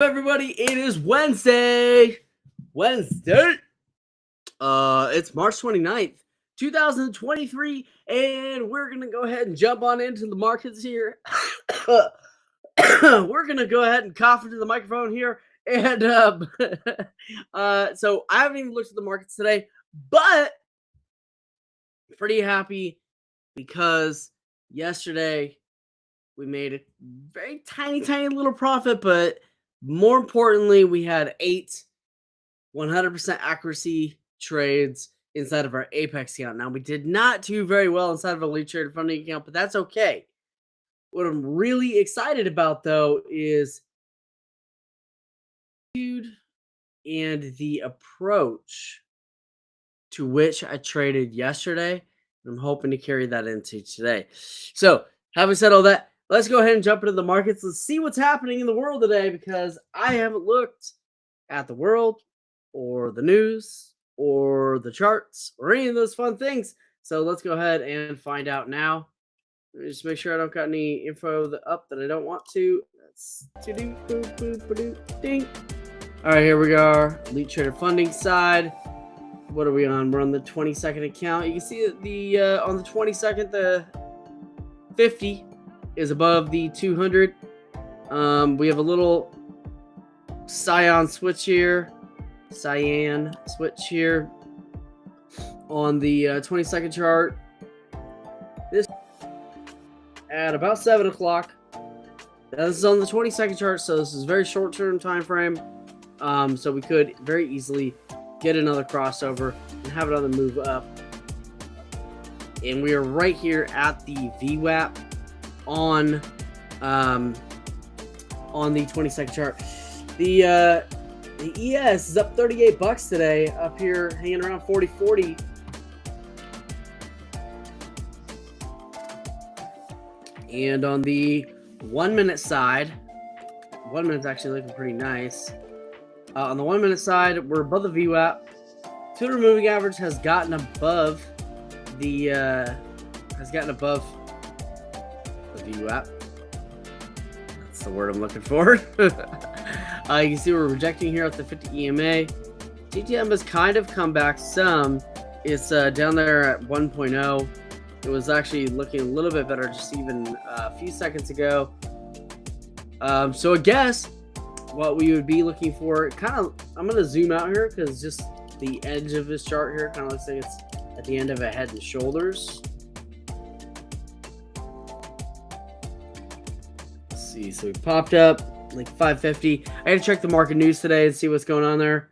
Everybody, it is Wednesday. It's March 29th, 2023, and we're going to go ahead and jump on into the markets here. We're going to go ahead and cough into the microphone here. And so I haven't even looked at the markets today, but pretty happy because yesterday we made a very tiny little profit, but more importantly, we had 8 100% accuracy trades inside of our Apex account. Now, we did not do very well inside of a lead trader funding account, but that's okay. What I'm really excited about, though, is and the approach to which I traded yesterday. I'm hoping to carry that into today. So, having said all that, let's go ahead and jump into the markets. Let's see what's happening in the world today because I haven't looked at the world or the news or the charts or any of those fun things. So let's go ahead and find out now. Let me just make sure I don't got any info up that I don't want to. That's ding. All right, here we are. Elite Trader Funding side. What are we on? We're on the 22nd account. You can see that the on the 22nd, the 50 is above the 200. We have a little cyan switch here on the 22nd chart. This at about 7 o'clock. This is on the 22nd chart, so this is very short-term time frame. So we could very easily get another crossover and have another move up. And we are right here at the VWAP on the 22nd chart. The ES is up $38 today, up here hanging around 40. And on the 1 minute side, 1 minute's actually looking pretty nice. On the 1 minute side, we're above the VWAP. 200 moving average has gotten above the VWAP. That's the word I'm looking for. You can see we're rejecting here at the 50 EMA. TTM has kind of come back some. It's down there at 1.0. It was actually looking a little bit better just even a few seconds ago. So I guess what we would be looking for, I'm going to zoom out here because just the edge of this chart here kind of looks like it's at the end of a head and shoulders. Let's see, so we popped up like 550. I had to check the market news today and see what's going on there.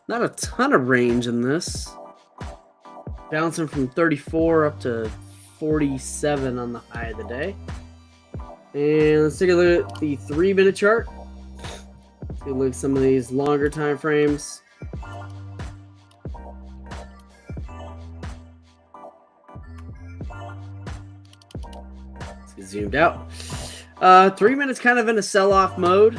Not a ton of range in this. Bouncing from 34 up to 47 on the high of the day. And let's take a look at the 3 minute chart. Let's take a look at some of these longer time frames. Let's get zoomed out. 3 minutes kind of in a sell-off mode.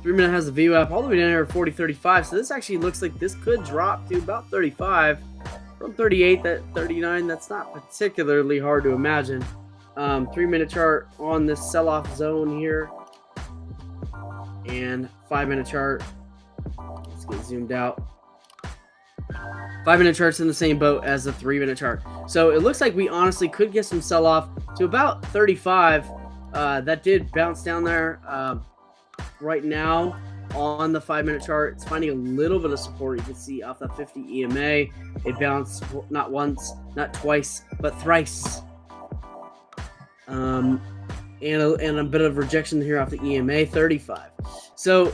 3 minute has the VWAP all the way down here at 40.35. So this actually looks like this could drop to about 35. From 38 to 39, that's not particularly hard to imagine. 3 minute chart on this sell-off zone here. And 5 minute chart. Let's get zoomed out. 5 minute chart's in the same boat as the 3 minute chart. So it looks like we honestly could get some sell-off to about 35. That did bounce down there. Right now on the 5 minute chart, it's finding a little bit of support. You can see off that 50 EMA, it bounced not once, not twice, but thrice. And a bit of rejection here off the EMA 35. So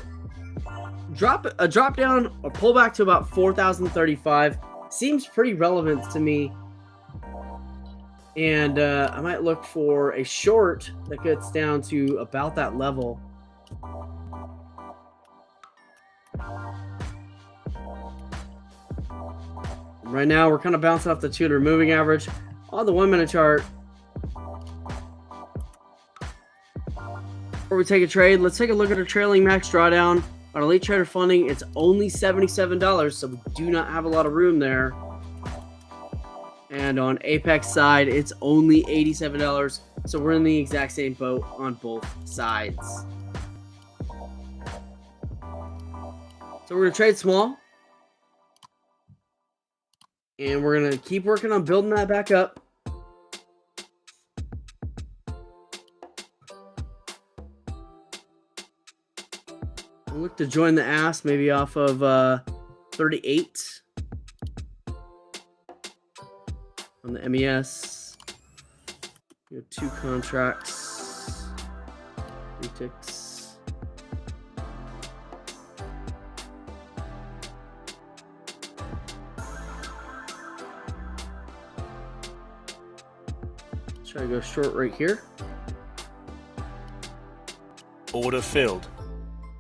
a drop down or pullback to about 4,035 seems pretty relevant to me. And I might look for a short that gets down to about that level. Right now, we're kind of bouncing off the 200 moving average on the 1 minute chart. Before we take a trade, let's take a look at our trailing max drawdown on Elite Trader Funding. It's only $77, so we do not have a lot of room there. And on Apex side, it's only $87. So we're in the exact same boat on both sides. So we're going to trade small. And we're going to keep working on building that back up. I'll look to join the ass maybe off of 38 on the MES. We have 2 contracts, 3 ticks. Try to go short right here. Order filled. All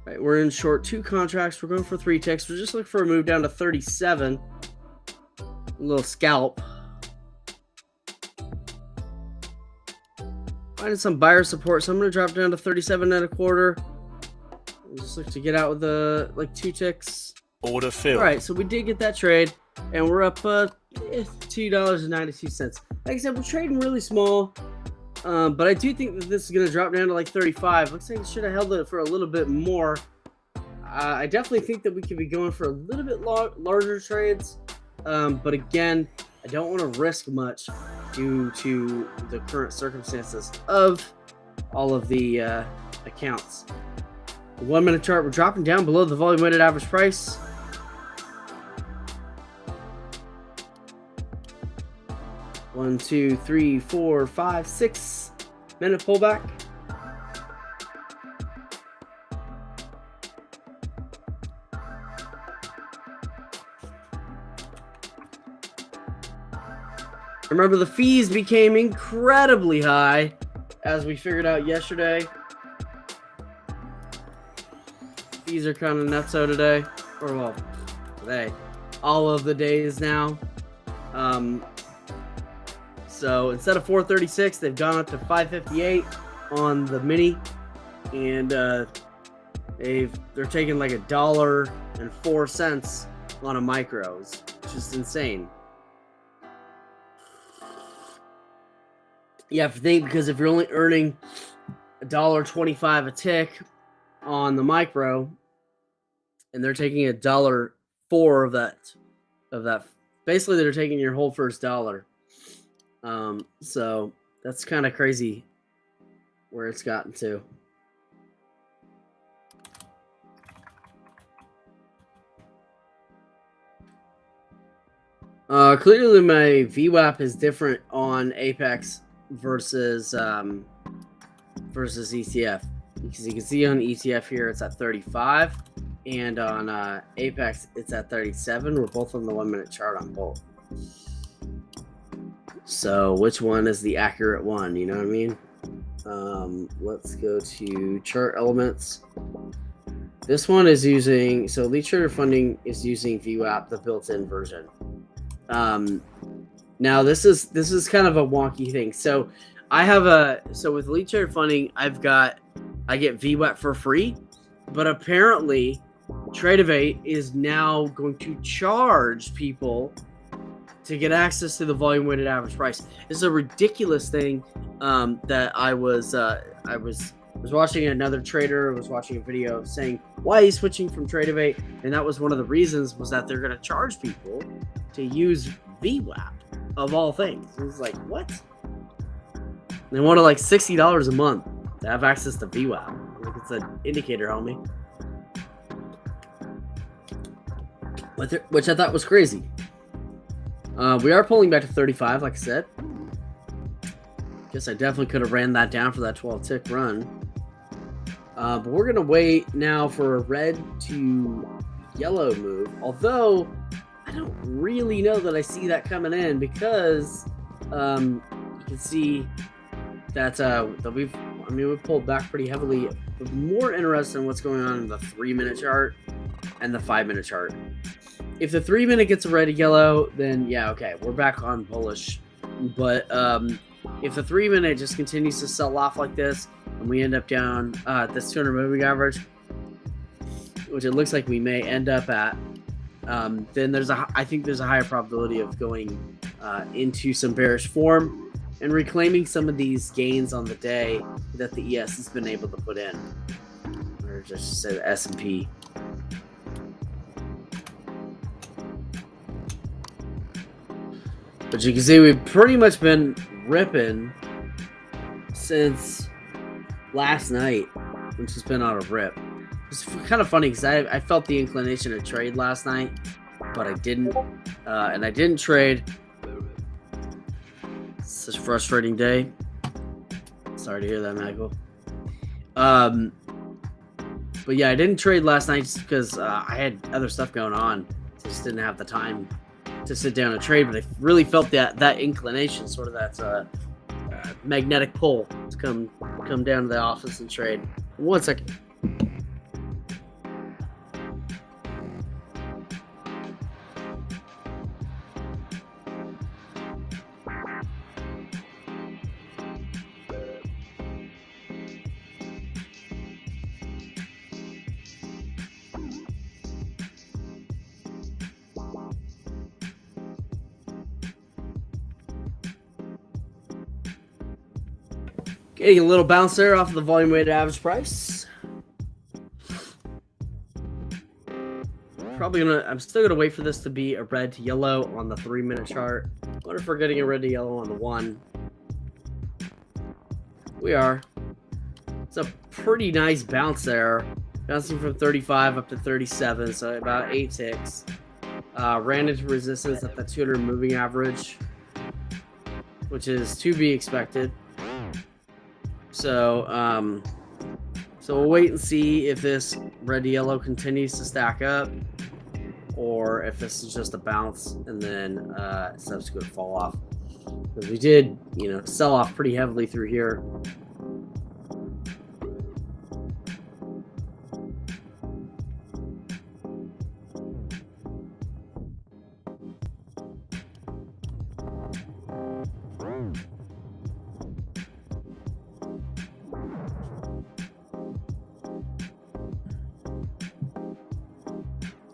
right, we're in short 2 contracts. We're going for 3 ticks. We're just looking for a move down to 37. A little scalp. Finding some buyer support, so I'm going to drop down to 37.25. Just look to get out with like 2 ticks. Order filled. All right, so we did get that trade, and we're up $2.92. Like I said, we're trading really small, but I do think that this is going to drop down to like 35. Looks like it should have held it for a little bit more. I definitely think that we could be going for a little bit larger trades, but again, I don't want to risk much due to the current circumstances of all of the accounts. The 1 minute chart, we're dropping down below the volume weighted average price. One, 2, 3, 4, 5, 6 minute pullback. Remember, the fees became incredibly high, as we figured out yesterday. Fees are kind of nutso today, or well, today, all of the days now. So instead of 436, they've gone up to 558 on the mini, and they're taking like $1.04 on a micros, which is insane. You have to think, because if you're only earning $1.25 a tick on the micro, and they're taking $1.04 of that, basically they're taking your whole first dollar. So that's kind of crazy where it's gotten to. Clearly my VWAP is different on Apex versus ETF, because you can see on ETF here it's at 35, and on Apex it's at 37. We're both on the 1 minute chart on both. So which one is the accurate one? You know what I mean? Let's go to chart elements. This one is using, so Lead Trader Funding is using VWAP, the built-in version. Now this is kind of a wonky thing. So with Lead Trader Funding, I get VWAP for free, but apparently Tradeovate is now going to charge people to get access to the volume weighted average price. This is a ridiculous thing that I was watching another trader, was watching a video saying why he's switching from Tradeovate, and that was one of the reasons, was that they're going to charge people to use VWAP of all things. It's like, what? They wanted like $60 a month to have access to VWAP. Like, it's an indicator, homie. Which I thought was crazy. We are pulling back to 35, like I said. Guess I definitely could have ran that down for that 12 tick run. But we're going to wait now for a red to yellow move. Although, I don't really know that I see that coming in, because you can see that we've pulled back pretty heavily. But more interested in what's going on in the 3 minute chart and the 5 minute chart. If the 3 minute gets a red to yellow, then yeah, okay, we're back on bullish. But if the 3 minute just continues to sell off like this, and we end up down at this 200 moving average, which it looks like we may end up at, then I think there's a higher probability of going into some bearish form and reclaiming some of these gains on the day that the ES has been able to put in, or just say the S&P. But you can see we've pretty much been ripping since last night, which has been on a rip. It's kind of funny because I felt the inclination to trade last night, but I didn't, and I didn't trade. Such a frustrating day. Sorry to hear that, Michael. But yeah, I didn't trade last night just because I had other stuff going on. So I just didn't have the time to sit down and trade. But I really felt that inclination, sort of that magnetic pull to come down to the office and trade. 1 second. Getting a little bounce there off of the volume weighted average price. I'm still gonna wait for this to be a red to yellow on the 3-minute chart. What if we're getting a red to yellow on the 1? We are. It's a pretty nice bounce there. Bouncing from 35 up to 37, so about 8 ticks. Ran into resistance at the 200 moving average, which is to be expected. So, so we'll wait and see if this red to yellow continues to stack up, or if this is just a bounce and then subsequent fall off. Because we did, sell off pretty heavily through here.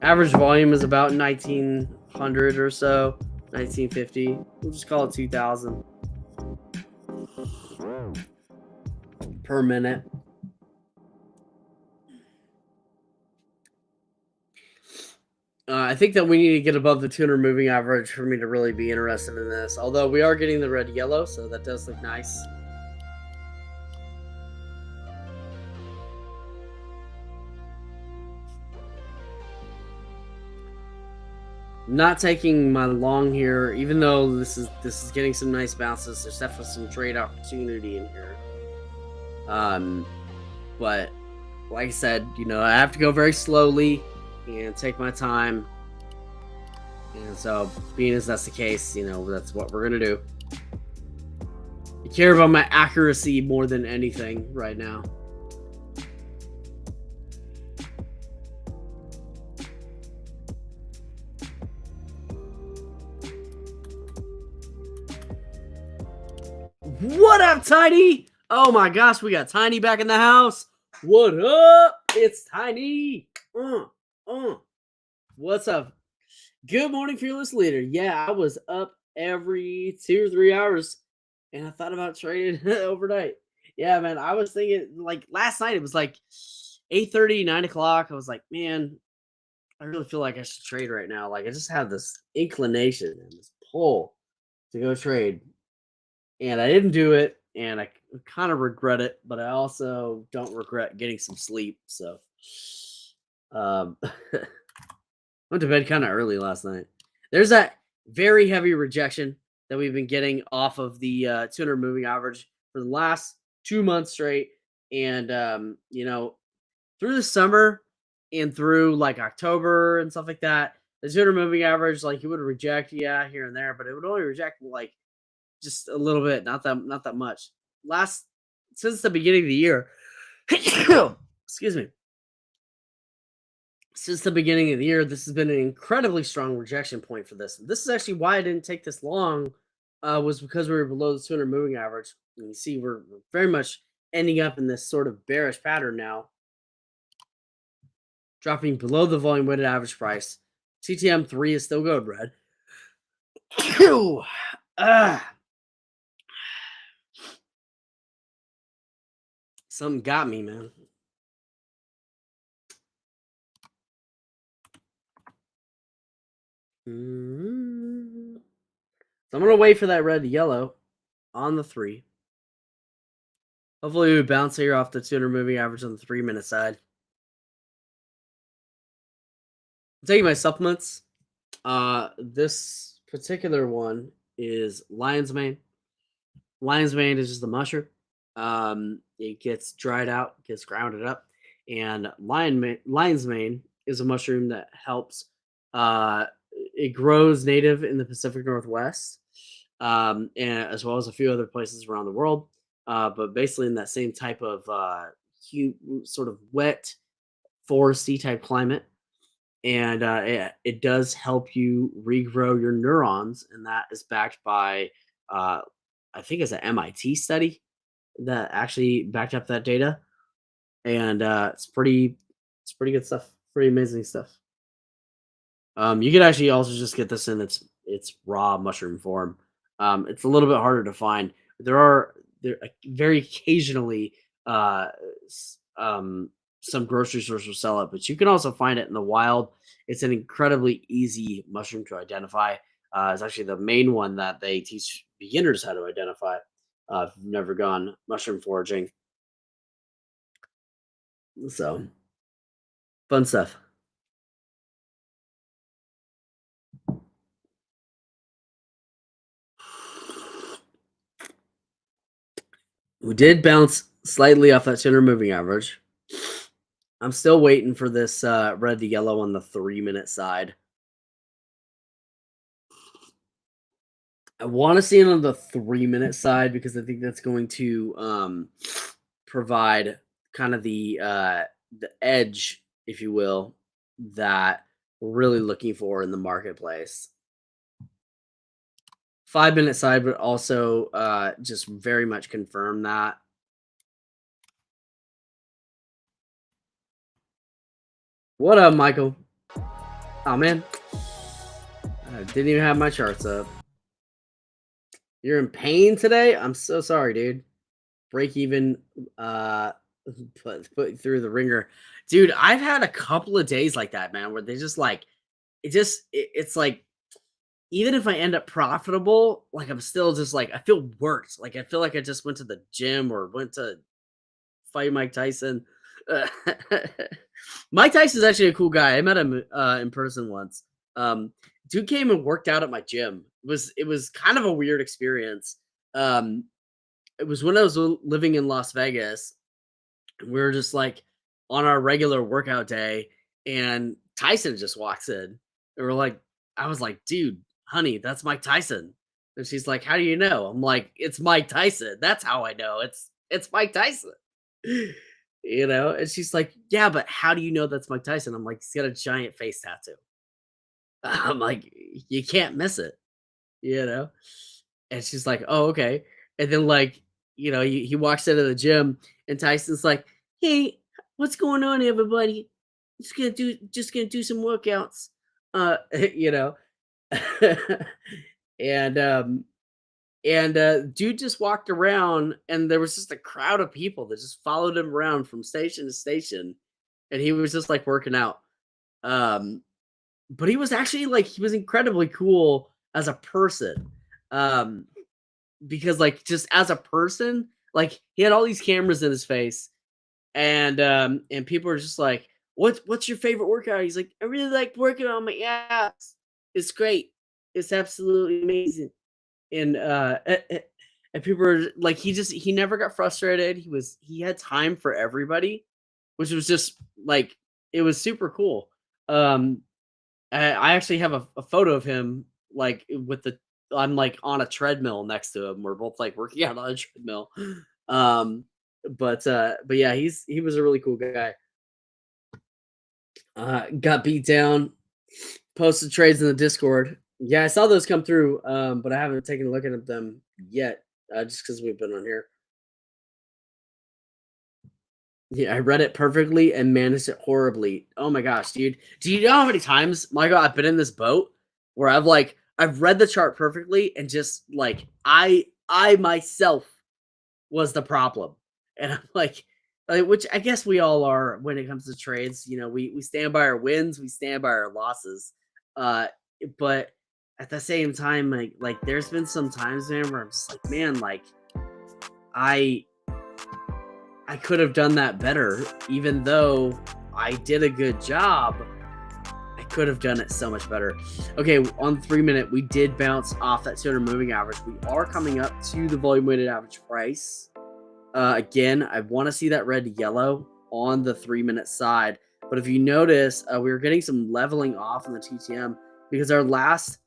Average volume is about 1900 or so, 1950. We'll just call it 2000 per minute. I think that we need to get above the 200 moving average for me to really be interested in this. Although we are getting the red yellow, so that does look nice. Not taking my long here, even though this is getting some nice bounces. There's definitely some trade opportunity in here. But like I said, I have to go very slowly and take my time. And so, being as that's the case, that's what we're gonna do. I care about my accuracy more than anything right now. What up, Tiny? Oh my gosh, we got Tiny back in the house. What up? It's Tiny. What's up? Good morning, fearless leader. Yeah, I was up every 2 or 3 hours, and I thought about trading overnight. Yeah, man, I was thinking, like, last night it was like 8:30, 9 o'clock. I was like, man, I really feel like I should trade right now. Like, I just have this inclination and this pull to go trade. And I didn't do it, and I kind of regret it, but I also don't regret getting some sleep. So, went to bed kind of early last night. There's that very heavy rejection that we've been getting off of the 200 moving average for the last 2 months straight, and through the summer and through like October and stuff like that, the 200 moving average, like, it would reject, yeah, here and there, but it would only reject like just a little bit, not that much. Since the beginning of the year, excuse me. Since the beginning of the year, this has been an incredibly strong rejection point for this. This is actually why I didn't take this long, was because we were below the 200 moving average. And you see, we're very much ending up in this sort of bearish pattern now, dropping below the volume weighted average price. TTM3 is still going red. Phew. Ah, something got me, man. So I'm gonna wait for that red to yellow on the 3. Hopefully we bounce here off the 200 moving average on the 3-minute side. I'm taking my supplements. This particular one is lion's mane. Lion's mane is just a mushroom. It gets dried out, gets grounded up, and lion's mane is a mushroom that helps. It grows native in the Pacific Northwest, and as well as a few other places around the world. But basically, in that same type of sort of wet, foresty type climate, and it does help you regrow your neurons, and that is backed by uh, I think it's an MIT study that actually backed up that data, and it's pretty good stuff, pretty amazing stuff. You could actually also just get this in its raw mushroom form. It's a little bit harder to find. There very occasionally some grocery stores will sell it, but you can also find it in the wild. It's an incredibly easy mushroom to identify. It's actually the main one that they teach beginners how to identify. If you've never gone mushroom foraging, so fun stuff. We did bounce slightly off that 200 moving average. I'm still waiting for this red to yellow on the 3-minute side. I want to see it on the 3-minute side because I think that's going to provide kind of the edge, if you will, that we're really looking for in the marketplace. 5-minute side would also just very much confirm that. What up, Michael? Oh man, I didn't even have my charts up. You're in pain today? I'm so sorry, dude. Break even, put through the ringer. Dude, I've had a couple of days like that, man, where they just like it's like even if I end up profitable, like I'm still just like I feel worked. Like I feel like I just went to the gym or went to fight Mike Tyson. Uh, Mike Tyson's actually a cool guy. I met him in person once. Um, Dude came and worked out at my gym. It was kind of a weird experience. Um, it was when I was living in Las Vegas. And we were just like on our regular workout day, and Tyson just walks in, and we're like, I was like, dude, honey, that's Mike Tyson. And she's like, how do you know? I'm like, it's Mike Tyson. That's how I know. It's Mike Tyson. And she's like, yeah, but how do you know that's Mike Tyson? I'm like, he's got a giant face tattoo. I'm like, you can't miss it, you know? And she's like, "Oh, okay." And then, like, he walks into the gym, and Tyson's like, "Hey, what's going on, everybody? Just gonna do some workouts." You know, and dude just walked around, and there was just a crowd of people that just followed him around from station to station, and he was just like working out. Um, but he was incredibly cool as a person. Um, because like just as a person, like he had all these cameras in his face, and people are just like, what's your favorite workout? He's like, I really like working on my abs. It's great. It's absolutely amazing. And people are like, he never got frustrated. He had time for everybody, which was just like it was super cool. Um I actually have a photo of him, like, with the I'm, like, on a treadmill next to him. We're both, like, working out on a treadmill. Um, but yeah, he was a really cool guy. Got beat down, posted trades in the Discord. Yeah, I saw those come through, but I haven't taken a look at them yet, just because 'cause we've been on here. Yeah, I read it perfectly and managed it horribly. Oh my gosh, dude. Do you know how many times, Michael, I've been in this boat where I've like I've read the chart perfectly and just like I myself was the problem. And I'm like, which I guess we all are when it comes to trades. You know, we stand by our wins, we stand by our losses. Uh, but at the same time, like there's been some times, man, where I'm just like, man, like I I could have done that better, even though I did a good job. I could have done it so much better. Okay, on 3 minute, we did bounce off that 200 moving average. We are coming up to the volume weighted average price. Again, I want to see that red to yellow on the 3 minute side. But if you notice, we were getting some leveling off in the TTM because our last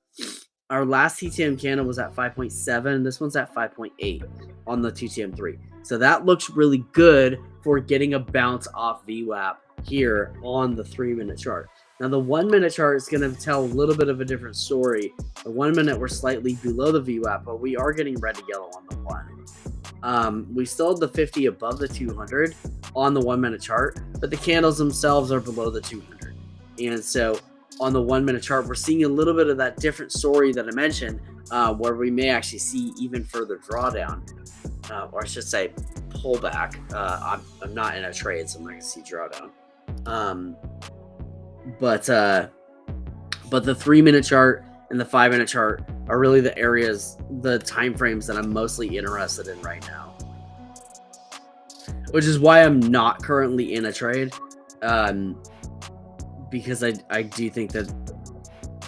TTM candle was at 5.7. This one's at 5.8 on the TTM3. So that looks really good for getting a bounce off VWAP here on the 3 minute chart. Now the 1 minute chart is going to tell a little bit of a different story. The 1 minute we're slightly below the VWAP, but we are getting red to yellow on the one. We still have the 50 above the 200 on the 1 minute chart, but the candles themselves are below the 200. And so on the 1 minute chart, we're seeing a little bit of that different story that I mentioned, where we may actually see even further drawdown, or I should say pullback. I'm not in a trade, so I'm not going to see drawdown. But the 3 minute chart and the 5 minute chart are really the areas, the time frames that I'm mostly interested in right now, which is why I'm not currently in a trade, because I do think that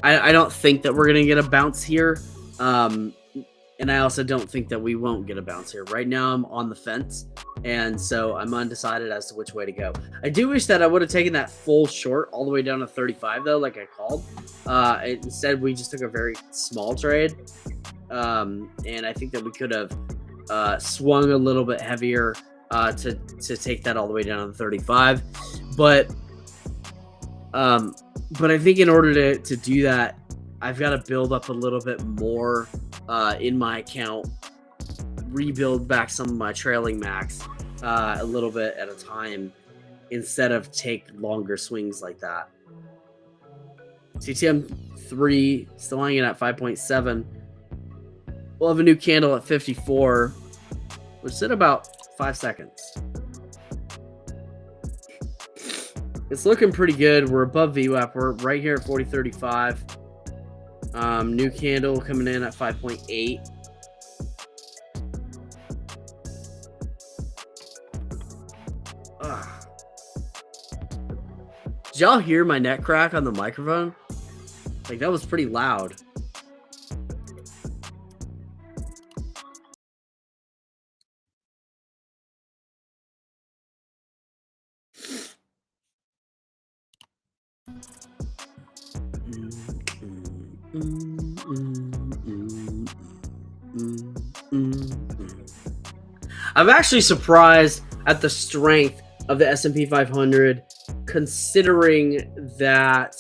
I don't think that we're gonna get a bounce here, and I also don't think that we won't get a bounce here. Right now I'm on the fence, and so I'm undecided as to which way to go. I do wish that I would have taken that full short all the way down to 35 though, like I called. Instead we just took a very small trade, and I think that we could have swung a little bit heavier to take that all the way down to 35, but I think in order to do that, I've got to build up a little bit more in my account, rebuild back some of my trailing max a little bit at a time, instead of take longer swings like that. TTM3 still hanging at 5.7. We'll have a new candle at 54, which is in about 5 seconds. It's looking pretty good. We're above VWAP. We're right here at 40.35. New candle coming in at 5.8. Did y'all hear my neck crack on the microphone? Like, that was pretty loud. I'm actually surprised at the strength of the S&P 500, considering that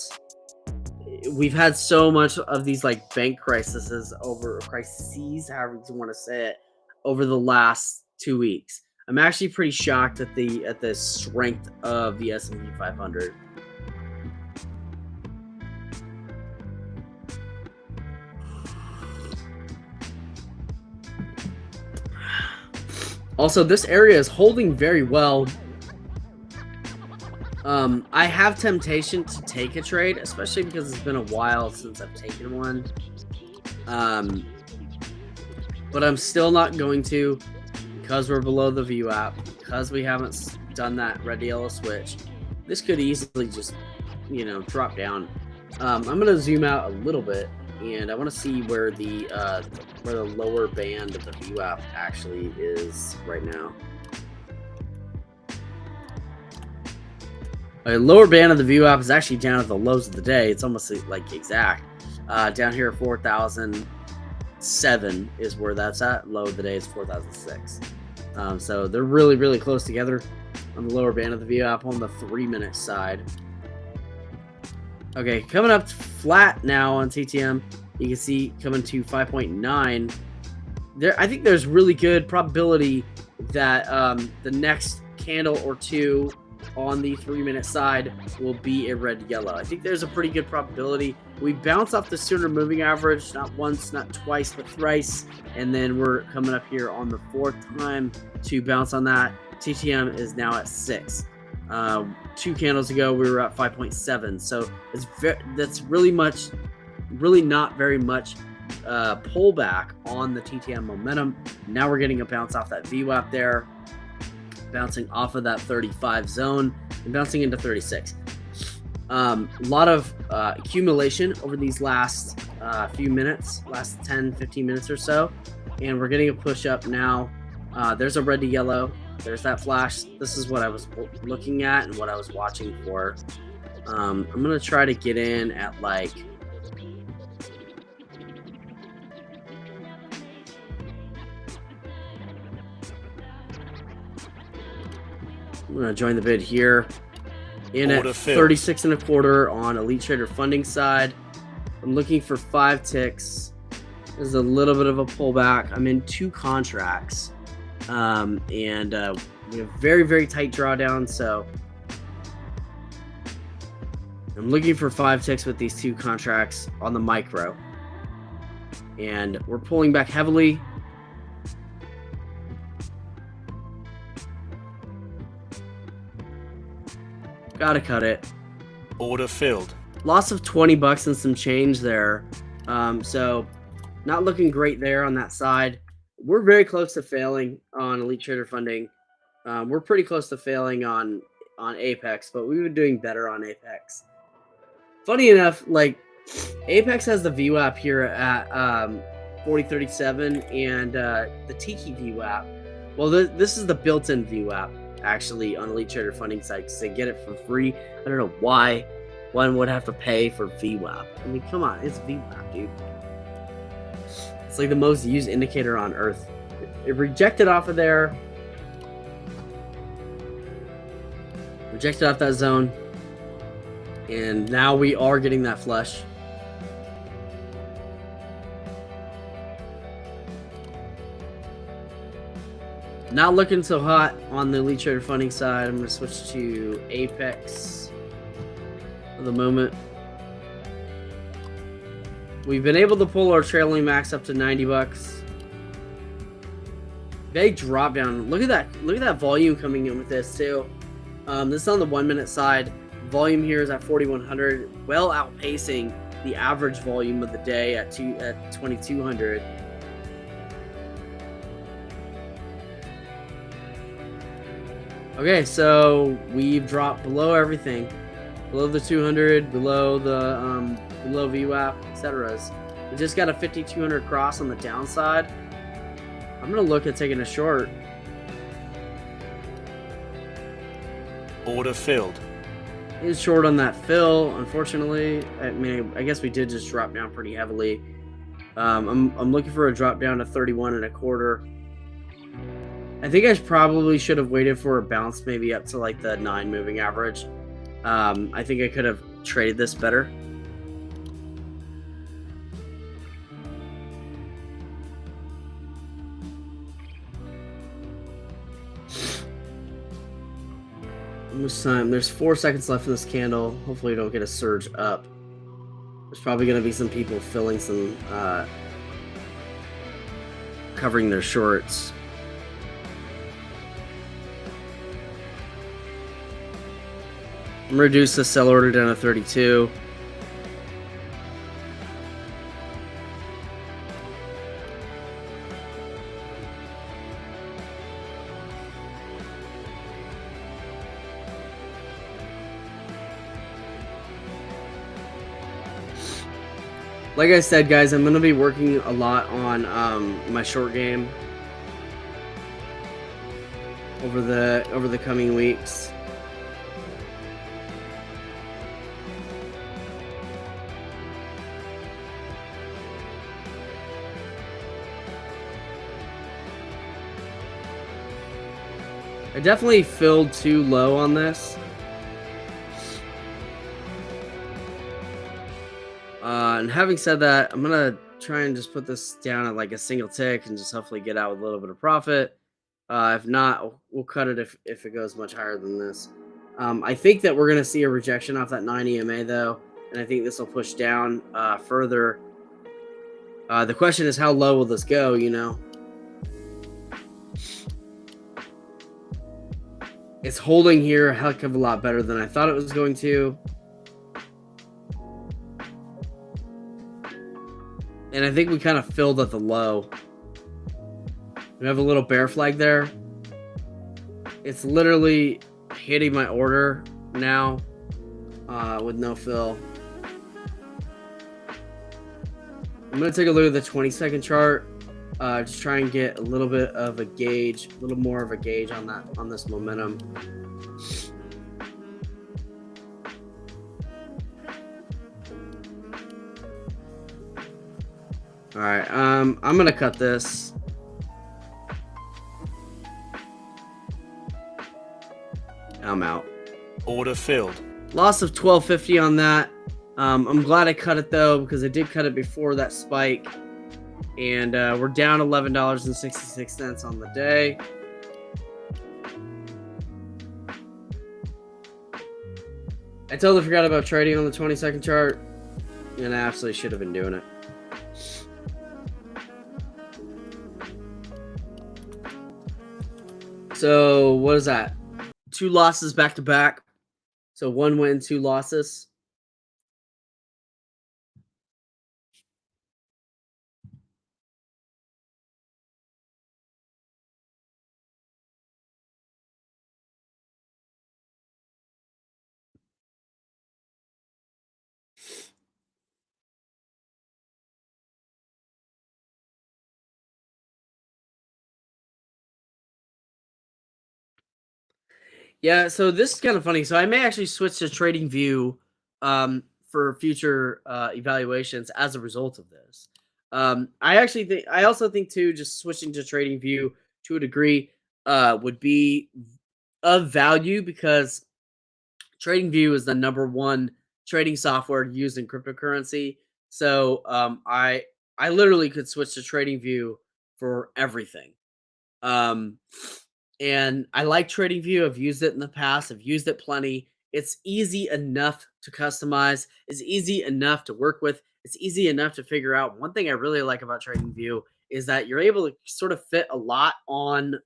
we've had so much of these like bank crises, however you want to say it, over the last 2 weeks. I'm actually pretty shocked at the strength of the S&P 500. Also, this area is holding very well. I have temptation to take a trade, especially because it's been a while since I've taken one. But I'm still not going to, because we're below the VWAP, because we haven't done that red to yellow switch. This could easily just, drop down. I'm going to zoom out a little bit, and I want to see where the lower band of the VWAP actually is right now. The lower band of the VWAP is actually down at the lows of the day. It's almost like exact. Down here, 4,007 is where that's at. Low of the day is 4,006. So they're really, really close together on the lower band of the VWAP on the 3 minute side. Okay, coming up flat now on TTM. You can see coming to 5.9. I think there's really good probability that the next candle or two on the 3-minute side will be a red yellow. I think there's a pretty good probability. We bounce off the 200 moving average, not once, not twice, but thrice. And then we're coming up here on the 4th time to bounce on that. TTM is now at 6. 2 candles ago, we were at 5.7. So that's really not very much pullback on the TTM momentum. Now we're getting a bounce off that VWAP there, bouncing off of that 35 zone and bouncing into 36. A lot of accumulation over these last few minutes, last 10-15 minutes or so, and we're getting a push up now. There's a red to yellow. There's that flash. This is what I was looking at and what I was watching for. I'm gonna try to get in at like I'm gonna join the bid here in at 36 and a quarter on Elite Trader funding side. I'm looking for 5 ticks. There's a little bit of a pullback. I'm in 2 contracts, and we have very, very tight drawdown. So I'm looking for 5 ticks with these 2 contracts on the micro, and we're pulling back heavily. Gotta cut it. Order filled. Loss of $20 and some change there. So not looking great there on that side. We're very close to failing on Elite Trader funding. We're pretty close to failing on Apex, but we've been doing better on Apex. Funny enough, like Apex has the VWAP here at 4037 and the Tiki VWAP. Well, this is the built-in VWAP actually on Elite Trader funding site because they get it for free. I don't know why one would have to pay for VWAP. I mean, come on, it's VWAP, dude. It's like the most used indicator on earth. It rejected off of there. Rejected off that zone. And now we are getting that flush. Not looking so hot on the Elite Trader funding side. I'm going to switch to Apex for the moment. We've been able to pull our trailing max up to $90. Big drop down. Look at that. Look at that volume coming in with this too. This is on the 1 minute side. Volume here is at 4,100, well outpacing the average volume of the day at 2,200. Okay, so we've dropped below everything, below the 200, below the below VWAP, etc. We just got a 5,200 cross on the downside. I'm gonna look at taking a short. Order filled. Is short on that fill, unfortunately. I mean, I guess we did just drop down pretty heavily. I'm looking for a drop down to 31 and a quarter. I think I probably should have waited for a bounce maybe up to like the 9 moving average. I think I could have traded this better. Almost time. There's 4 seconds left in this candle. Hopefully we don't get a surge up. There's probably going to be some people filling some covering their shorts. I'm going to reduce the sell order down to 32. Like I said, guys, I'm going to be working a lot on my short game over the coming weeks. I definitely filled too low on this. And having said that, I'm going to try and just put this down at like a single tick and just hopefully get out with a little bit of profit. If not, we'll cut it if it goes much higher than this. I think that we're going to see a rejection off that 9 EMA though, and I think this will push down further. The question is, how low will this go? It's holding here a heck of a lot better than I thought it was going to. And I think we kind of filled at the low. We have a little bear flag there. It's literally hitting my order now with no fill. I'm going to take a look at the 20-second chart. Just try and get a little bit of a gauge, a little more of a gauge on this momentum. All right, I'm gonna cut this. I'm out. Order filled. Loss of 1250 on that. I'm glad I cut it though, because I did cut it before that spike. And we're down $11.66 on the day. I totally forgot about trading on the 20-second chart, and I absolutely should have been doing it. So what is that? 2 losses back to back. So 1 win, 2 losses. Yeah, so this is kind of funny. So I may actually switch to Trading View for future evaluations as a result of this. I also think too, just switching to Trading View to a degree would be of value, because Trading View is the #1 trading software used in cryptocurrency. So I literally could switch to Trading View for everything. Um, and I like Trading View. I've used it in the past. I've used it plenty. It's easy enough to customize. It's easy enough to work with. It's easy enough to figure out. One thing I really like about Trading View is that you're able to sort of fit a lot on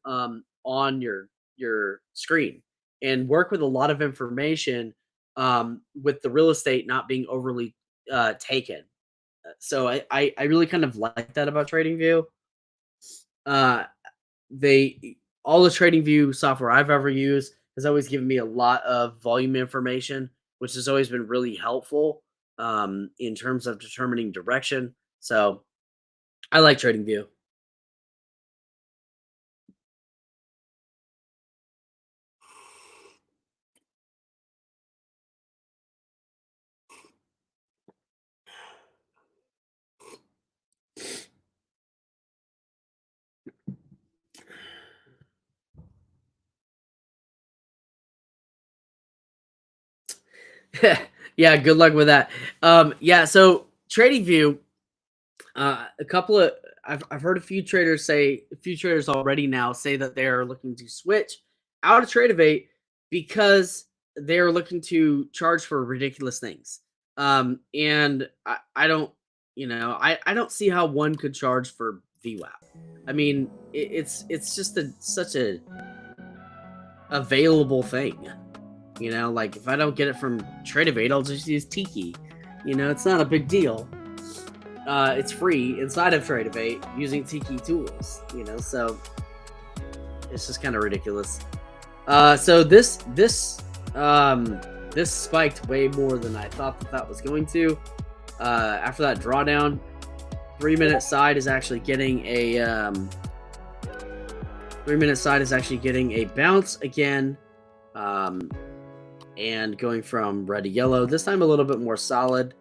your screen and work with a lot of information with the real estate not being overly taken. So I really kind of like that about Trading View. They all the Trading View software I've ever used has always given me a lot of volume information, which has always been really helpful in terms of determining direction. So I like Trading View. Yeah, good luck with that. Yeah, so Trading View, a couple of I've heard a few traders already now say that they are looking to switch out of Tradeovate because they're looking to charge for ridiculous things. And I don't, I don't see how one could charge for VWAP. I mean, it's just such a available thing. Like if I don't get it from Tradeovate, I'll just use Tiki. It's not a big deal. It's free inside of Tradeovate using Tiki tools. So it's just kind of ridiculous. So this spiked way more than I thought that was going to. After that drawdown, 3-minute side is actually getting a 3-minute side is actually getting a bounce again. And going from red to yellow, this time a little bit more solid.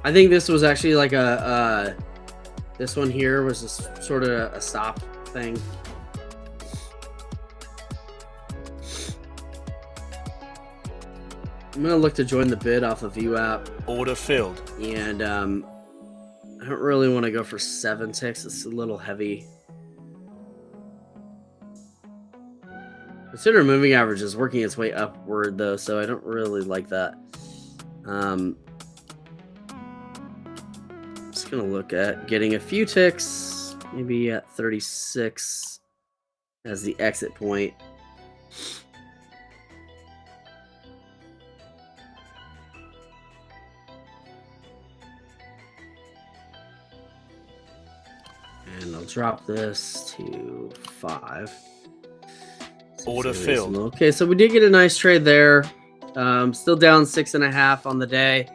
I think this was actually like this one here was just sort of a stop thing. I'm gonna look to join the bid off of VWAP, Order filled. and I don't really want to go for 7 ticks. It's a little heavy. Consider moving average is working its way upward though, so I don't really like that. Just gonna look at getting a few ticks, maybe at 36 as the exit point. And I'll drop this to 5. Order filled. Okay, so we did get a nice trade there. Still down 6.5 on the day,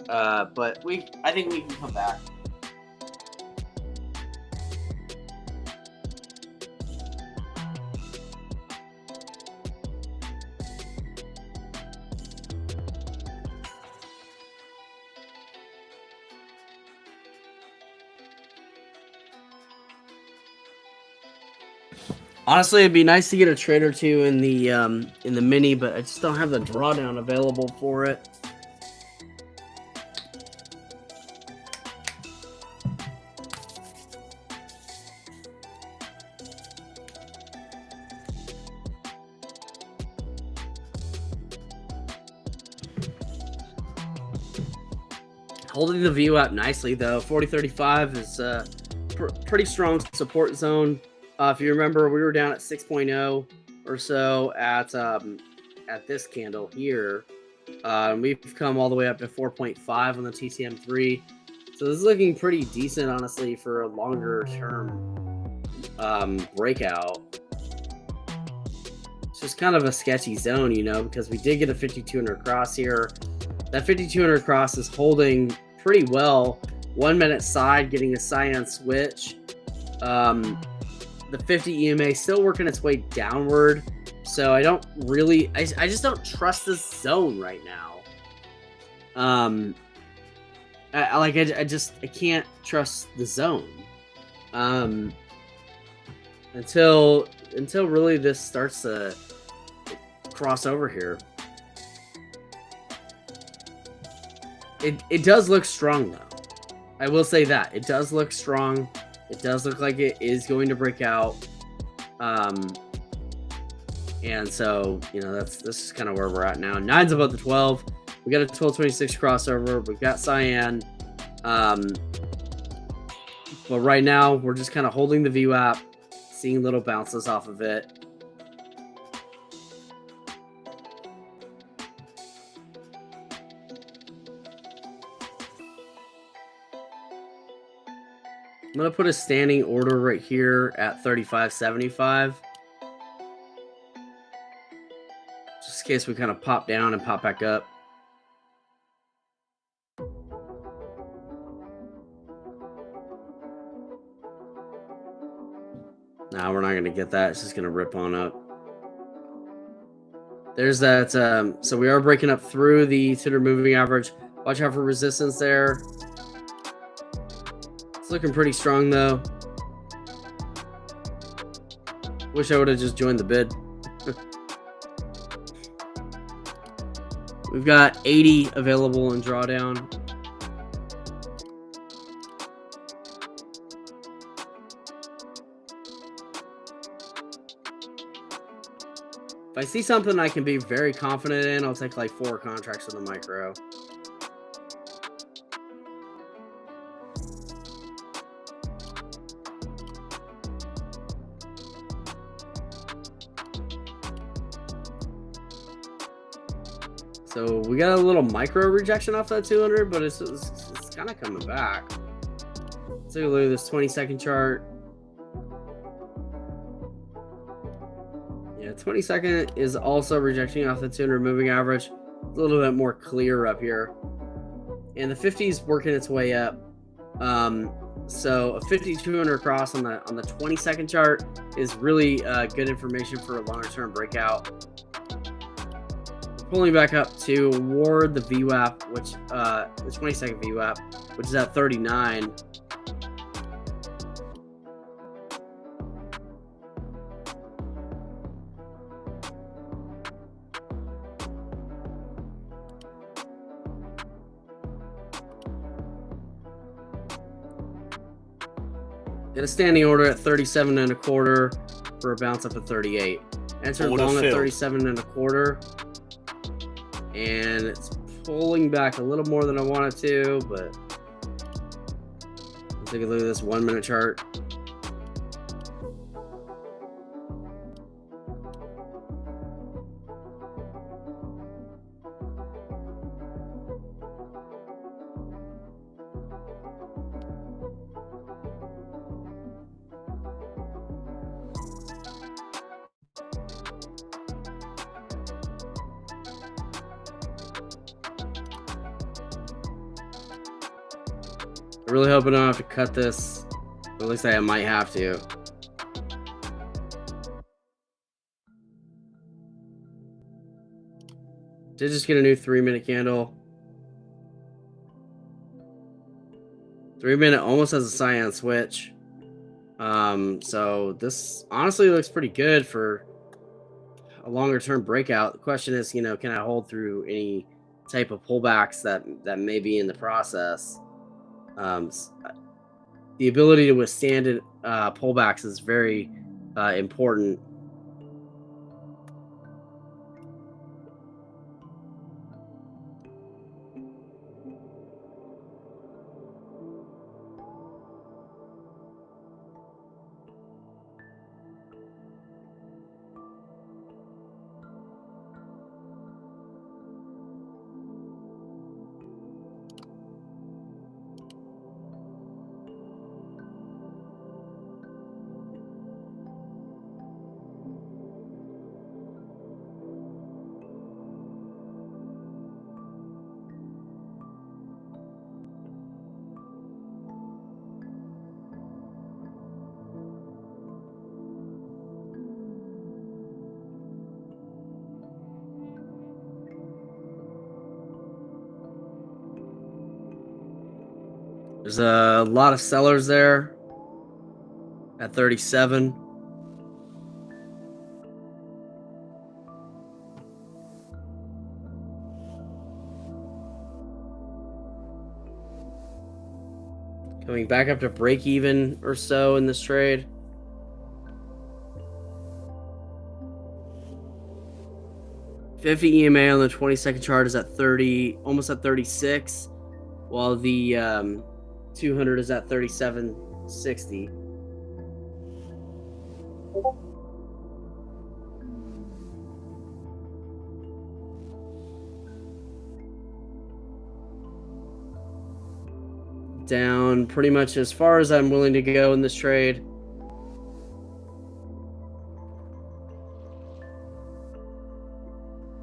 but I think we can come back. Honestly, it'd be nice to get a trade or two in the mini, but I just don't have the drawdown available for it. Holding the view up nicely though. 40.35 is pretty strong support zone. If you remember, we were down at 6.0 or so at this candle here. We've come all the way up to 4.5 on the TTM3. So this is looking pretty decent, honestly, for a longer term breakout. It's just kind of a sketchy zone, you know, because we did get a 5200 cross here. That 5200 cross is holding pretty well. 1 minute side, getting a cyan switch. The 50 EMA still working its way downward, so I don't really, I just don't trust this zone right now. I can't trust the zone until really this starts to cross over here. It does look strong though. I will say that it does look strong. It does look like it is going to break out. And so, you know, this is kind of where we're at now. 9's above the 12. We got a 1226 crossover. We've got cyan. But right now, we're just kind of holding the VWAP, seeing little bounces off of it. I'm going to put a standing order right here at 35.75. Just in case we kind of pop down and pop back up. No, we're not going to get that. It's just going to rip on up. There's that. So we are breaking up through the 200 moving average. Watch out for resistance there. It's looking pretty strong though. Wish I would have just joined the bid. We've got 80 available in drawdown. If I see something I can be very confident in, I'll take like 4 contracts in the micro. So we got a little micro rejection off that 200, but it's kind of coming back. Let's take a look at this 20-second chart. Yeah, 20-second is also rejecting off the 200 moving average. It's a little bit more clear up here. And the 50 is working its way up. So a 5200 cross on the 20-second chart is really good information for a longer term breakout. Pulling back up toward the VWAP, which the 20-second VWAP, which is at 39. In a standing order at 37 and a quarter for a bounce up at 38. Entered Order long at filled. 37 and a quarter. And it's pulling back a little more than I wanted to, but let's take a look at this 1 minute chart. I really hope I don't have to cut this. At least I might have to. Did just get a new 3 minute candle. 3 minute almost has a cyan switch. So this honestly looks pretty good for a longer term breakout. The question is, can I hold through any type of pullbacks that may be in the process? The ability to withstand pullbacks is very important. There's a lot of sellers there at 37. Coming back up to break even or so in this trade. $50 EMA on the 20-second chart is at 30, almost at 36, while the 200 is at 37.60. Down pretty much as far as I'm willing to go in this trade.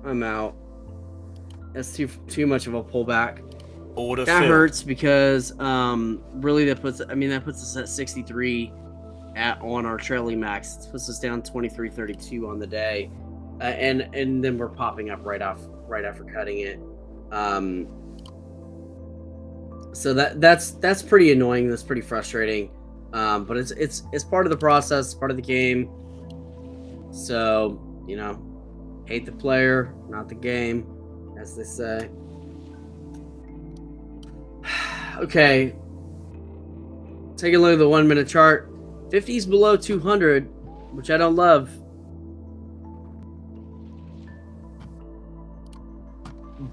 I'm out. That's too much of a pullback. Order That filled. hurts because really that puts us at 63 on our trailing max. It puts us down 23.32 on the day, and then we're popping up right after cutting it. So that's pretty annoying. That's pretty frustrating. But it's part of the process, part of the game. So hate the player, not the game, as they say. Okay. Take a look at the 1 minute chart. 50's below 200, which I don't love.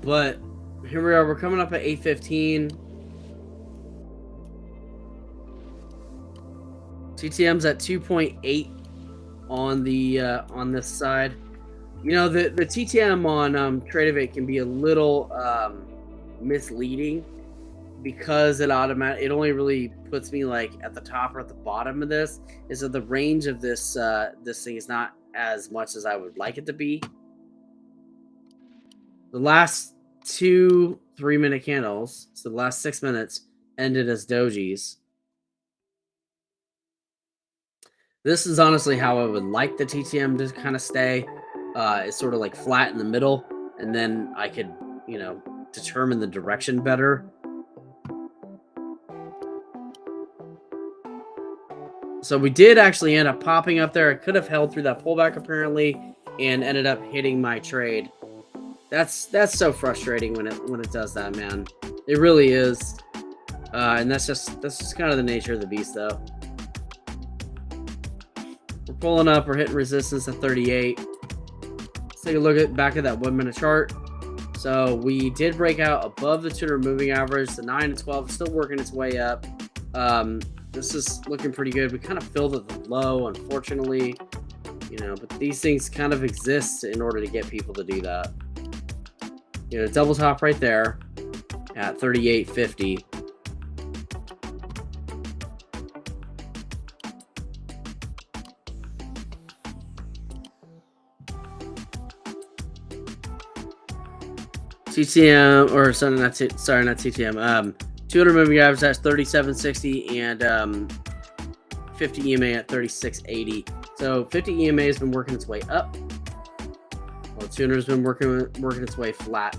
But here we are. We're coming up at 8:15. TTM's at 2.8 on the on this side. The TTM on Tradevate can be a little misleading because it only really puts me like at the top or at the bottom of this. Is that the range of this thing is not as much as I would like it to be. The last 2 3-minute candles, so the last 6 minutes, ended as dojis. This is honestly how I would like the TTM to kind of stay. It's sort of like flat in the middle, and then I could, determine the direction better. So we did actually end up popping up there. I could have held through that pullback apparently, and ended up hitting my trade. That's so frustrating when it does that, man. It really is. And that's just kind of the nature of the beast, though. We're pulling up. We're hitting resistance at 38. Let's take a look back at that 1 minute chart. So we did break out above the 200 moving average. The 9 and 12 is still working its way up. This is looking pretty good. We kind of filled at the low, unfortunately, but these things kind of exist in order to get people to do that. Double top right there at 38.50. TTM, or sorry, not TTM. 200 moving average at 37.60 and 50 EMA at 36.80. So 50 EMA has been working its way up, while 200 has been working its way flat.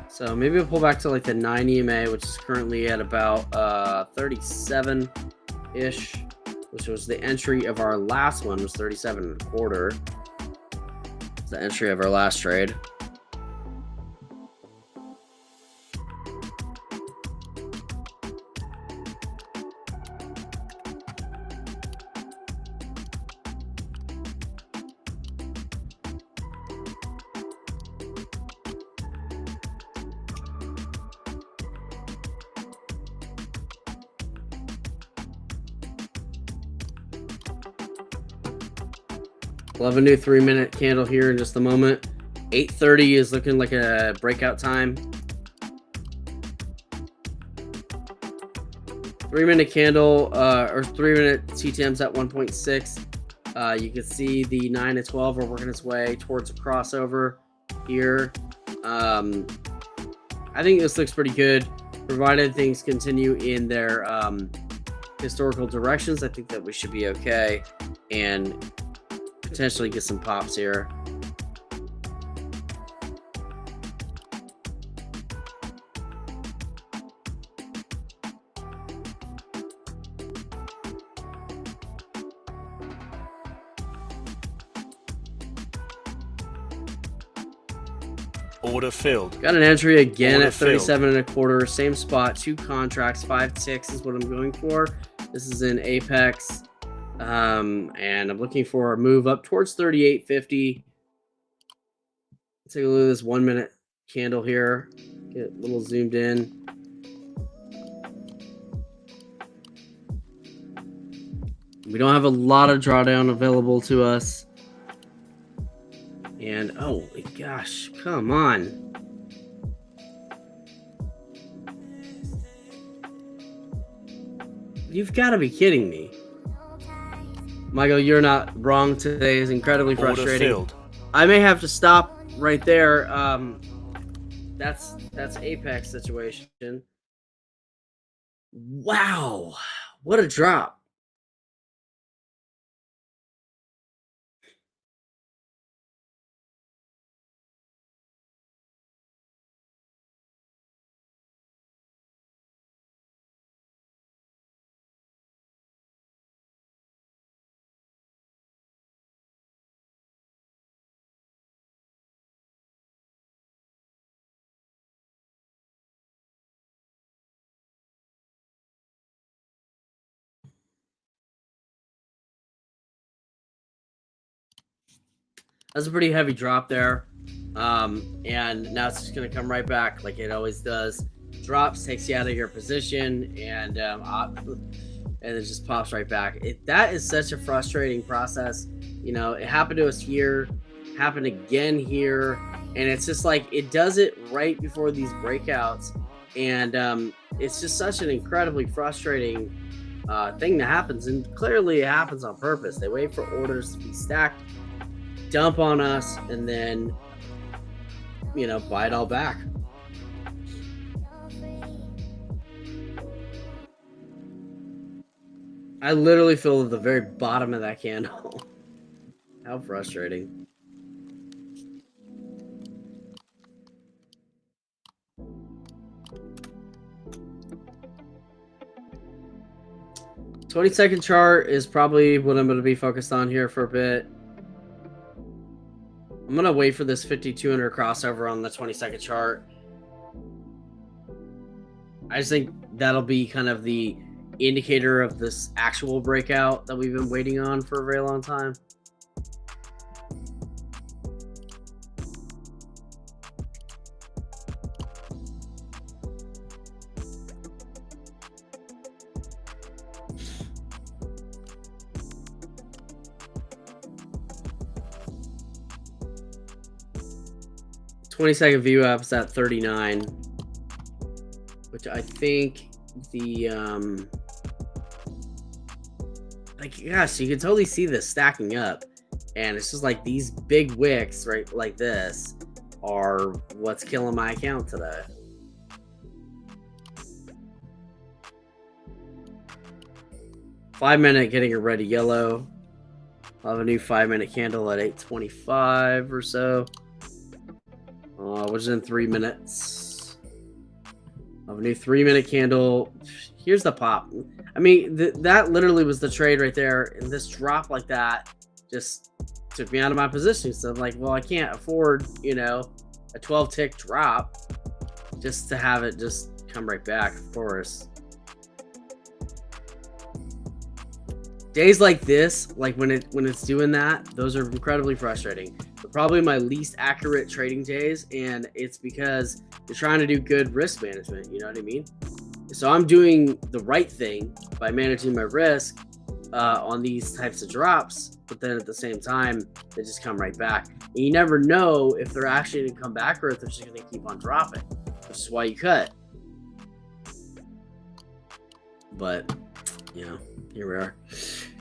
So maybe we'll pull back to like the 9 EMA, which is currently at about 37-ish, which was the entry of our last one, was 37.25. It's the entry of our last trade. We'll have a new 3-minute candle here in just a moment. 8:30 is looking like a breakout time. 3-minute candle, or 3-minute TTM's at 1.6. You can see the 9 and 12 are working its way towards a crossover here. I think this looks pretty good, provided things continue in their historical directions. I think that we should be okay and potentially get some pops here. Order filled. Got an entry again Order at 37.25. Same spot, 2 contracts, 5-6 is what I'm going for. This is in Apex. And I'm looking for a move up towards 38.50. Let's take a look at this 1-minute candle here. Get a little zoomed in. We don't have a lot of drawdown available to us. And oh my gosh, come on. You've got to be kidding me. Michael, you're not wrong. Today is incredibly frustrating. I may have to stop right there. That's Apex situation. Wow, what a drop. That's a pretty heavy drop there. And now it's just going to come right back like it always does. Drops, takes you out of your position, and it just pops right back. That is such a frustrating process. It happened to us here, happened again here, and it's just like it does it right before these breakouts. And it's just such an incredibly frustrating thing that happens. And clearly it happens on purpose. They wait for orders to be stacked, dump on us, and then buy it all back. I literally feel at the very bottom of that candle. How frustrating. $20-second chart is probably what I'm going to be focused on here for a bit. I'm going to wait for this 5200 crossover on the 20-second chart. I just think that'll be kind of the indicator of this actual breakout that we've been waiting on for a very long time. $20-second view apps at 39, which I think the like, gosh, you can totally see this stacking up, and it's just like these big wicks right like this are what's killing my account today. Five-minute getting a red yellow. I'll have a new 5-minute candle at 8:25 or so, which is in 3 minutes. I'll have a new 3-minute candle. Here's the pop. I mean, that literally was the trade right there, and this drop like that just took me out of my position. So I'm like, well, I can't afford, a 12-tick drop just to have it just come right back, of course. Days like this, like when it's doing that, those are incredibly frustrating. They're probably my least accurate trading days, and it's because you're trying to do good risk management, you know what I mean? So I'm doing the right thing by managing my risk on these types of drops, but then at the same time, they just come right back. And you never know if they're actually going to come back or if they're just going to keep on dropping, which is why you cut. But, here we are.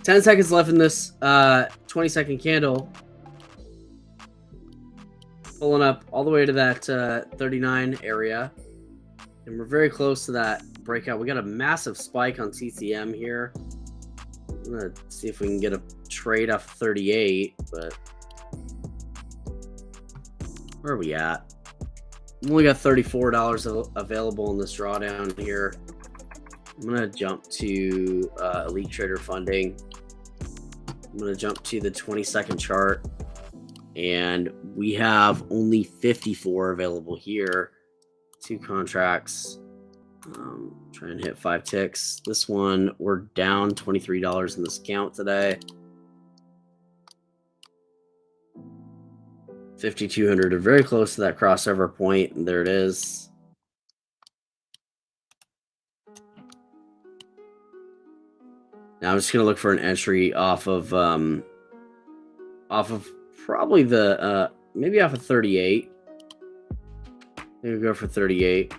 10 seconds left in this 20-second candle. Pulling up all the way to that 39 area. And we're very close to that breakout. We got a massive spike on TTM here. I'm going to see if we can get a trade off 38, but where are we at? We only got $34 available in this drawdown here. I'm going to jump to Elite Trader Funding. I'm going to jump to the 20-second chart. And we have only 54 available here. 2 contracts. Try and hit 5 ticks. This one, we're down $23 in this account today. 5,200 are very close to that crossover point, and there it is. Now I'm just gonna look for an entry off of probably the maybe off of 38. Maybe go for 38.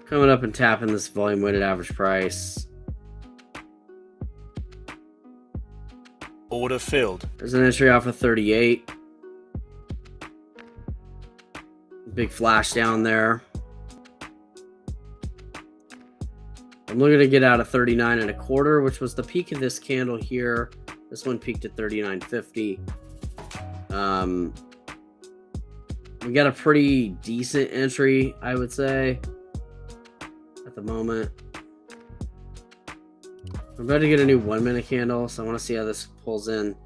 Coming up and tapping this volume weighted average price. Order filled. There's an entry off of 38. Big flash down there. I'm looking to get out of 39.25, which was the peak of this candle here. This one peaked at 39.50. We got a pretty decent entry, I would say, at the moment. I'm about to get a new 1-minute candle, so I want to see how this pulls in.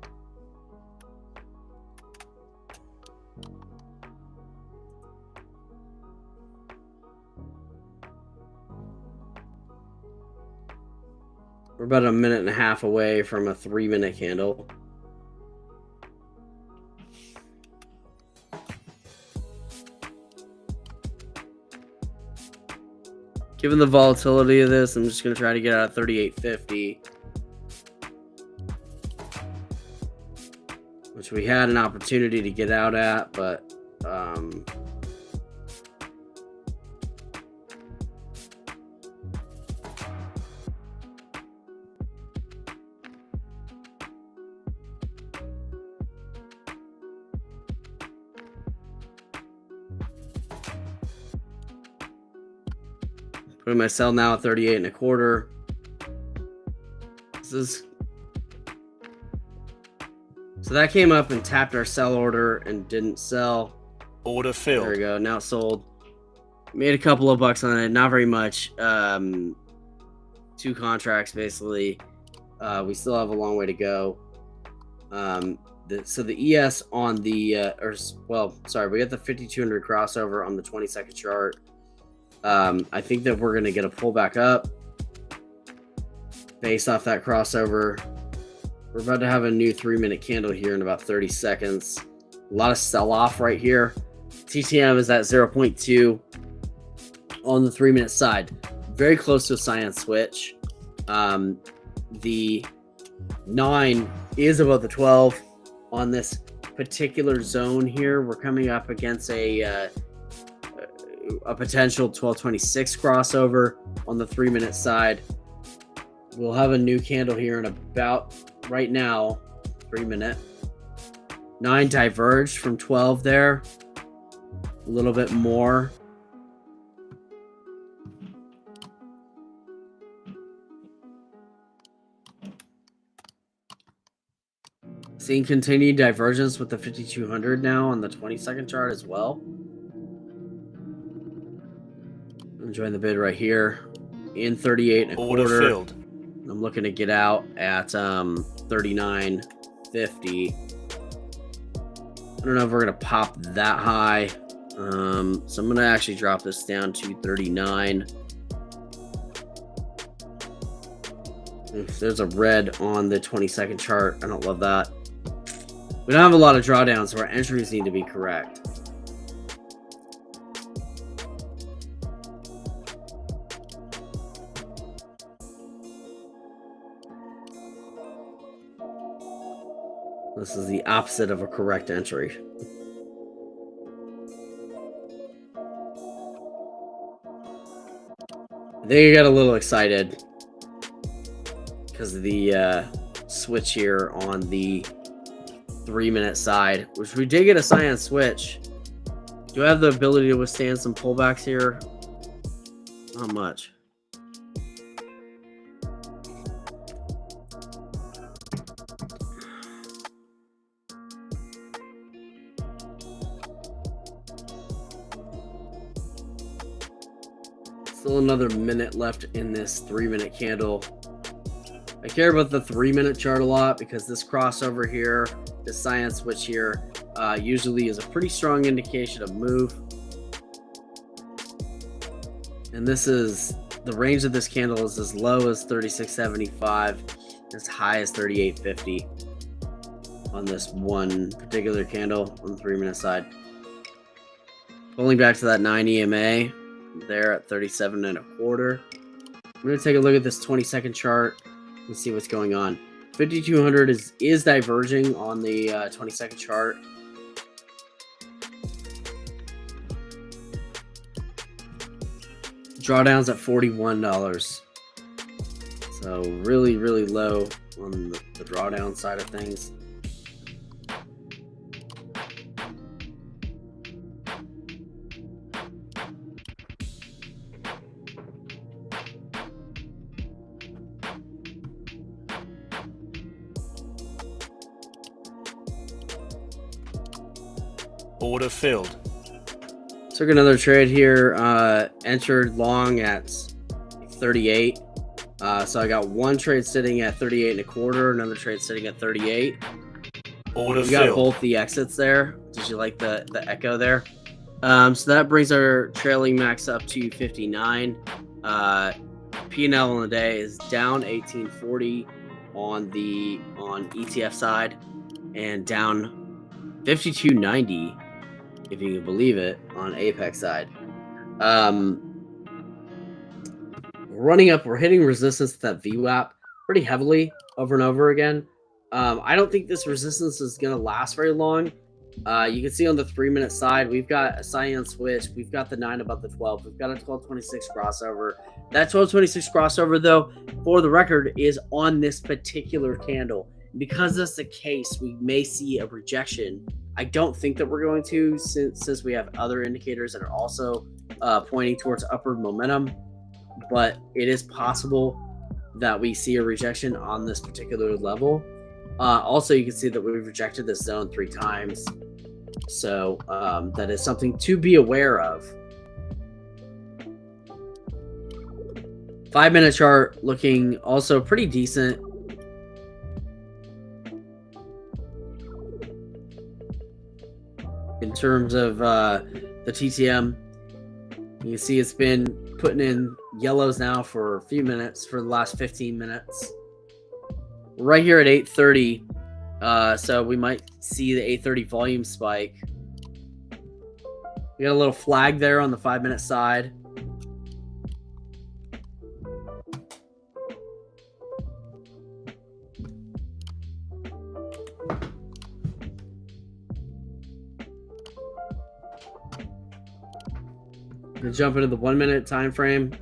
We're about a minute and a half away from a 3-minute candle. Given the volatility of this, I'm just going to try to get out of 38.50. Which we had an opportunity to get out at, but putting my sell now at 38.25. So that came up and tapped our sell order and didn't sell. Order filled. There we go. Now it's sold. Made a couple of bucks on it. Not very much. 2 contracts basically. We still have a long way to go. So the ES on the we got the 5200 crossover on the 20-second chart. I think that we're going to get a pullback up based off that crossover. We're about to have a new 3-minute candle here in about 30 seconds. A lot of sell-off right here. TTM is at 0.2 on the 3-minute side. Very close to a cyan switch. The 9 is above the 12 on this particular zone here. We're coming up against a potential 1226 crossover on the 3-minute side. We'll have a new candle here in about right now 3-minute. 9 diverged from 12 there a little bit more. Seeing continued divergence with the 5200 now on the 20-second chart as well. Enjoying the bid right here in 38 and a Order quarter. filled. I'm looking to get out at 39.50. I don't know if we're gonna pop that high. So I'm gonna actually drop this down to 39. If there's a red on the 20-second chart, I don't love that. We don't have a lot of drawdowns, so our entries need to be correct. This is the opposite of a correct entry. I think I got a little excited because of the switch here on the 3-minute side, which we did get a cyan switch. Do I have the ability to withstand some pullbacks here? Not much. Still another minute left in this 3-minute candle. I care about the 3-minute chart a lot because this crossover here, this cyan switch here, usually is a pretty strong indication of move. And this is, the range of this candle is as low as 36.75, as high as 38.50 on this one particular candle on the 3-minute side. Pulling back to that 9 EMA there at 37 and a quarter. I'm going to take a look at this 20-second chart and see what's going on. 5200 is diverging on the 20-second chart. Drawdowns at $41. So really, really low on the drawdown side of things. Order filled. Took another trade here, entered long at 38. So I got one trade sitting at 38 and a quarter, another trade sitting at 38. Order We got filled. both the exits there. Did you like the echo there? So that brings our trailing max up to 59. P&L on the day is down 1840 on ETF side and down 5290, if you can believe it, on Apex side. Running up, we're hitting resistance to that VWAP pretty heavily over and over again. I don't think this resistance is going to last very long. You can see on the 3-minute side, we've got a cyan switch. We've got the 9 above the 12. We've got a 1226 crossover. That 1226 crossover, though, for the record, is on this particular candle. Because that's the case, we may see a rejection. I don't think that we're going to, since we have other indicators that are also pointing towards upward momentum. But it is possible that we see a rejection on this particular level. Also, you can see that we've rejected this zone 3 times. So that is something to be aware of. 5-minute chart looking also pretty decent. terms of the TTM. You can see it's been putting in yellows now for a few minutes, for the last 15 minutes. Right here at 8:30, so we might see the 8:30 volume spike. We got a little flag there on the 5-minute side. Gonna jump into the 1-minute time frame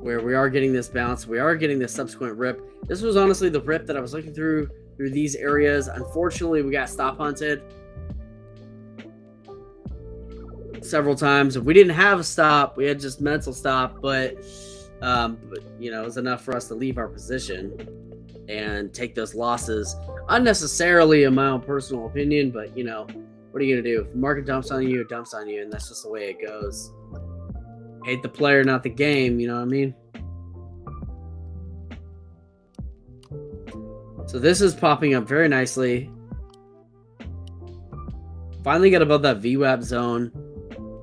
where we are getting this bounce. We are getting this subsequent rip. This was honestly the rip that I was looking through these areas. Unfortunately, we got stop hunted several times. If we didn't have a stop, we had just mental stop, but you know, it was enough for us to leave our position and take those losses unnecessarily, in my own personal opinion. But you know, what are you gonna do? If the market dumps on you, it dumps on you, and that's just the way it goes. Hate the player, not the game, you know what I mean? So this is popping up very nicely. Finally got above that VWAP zone,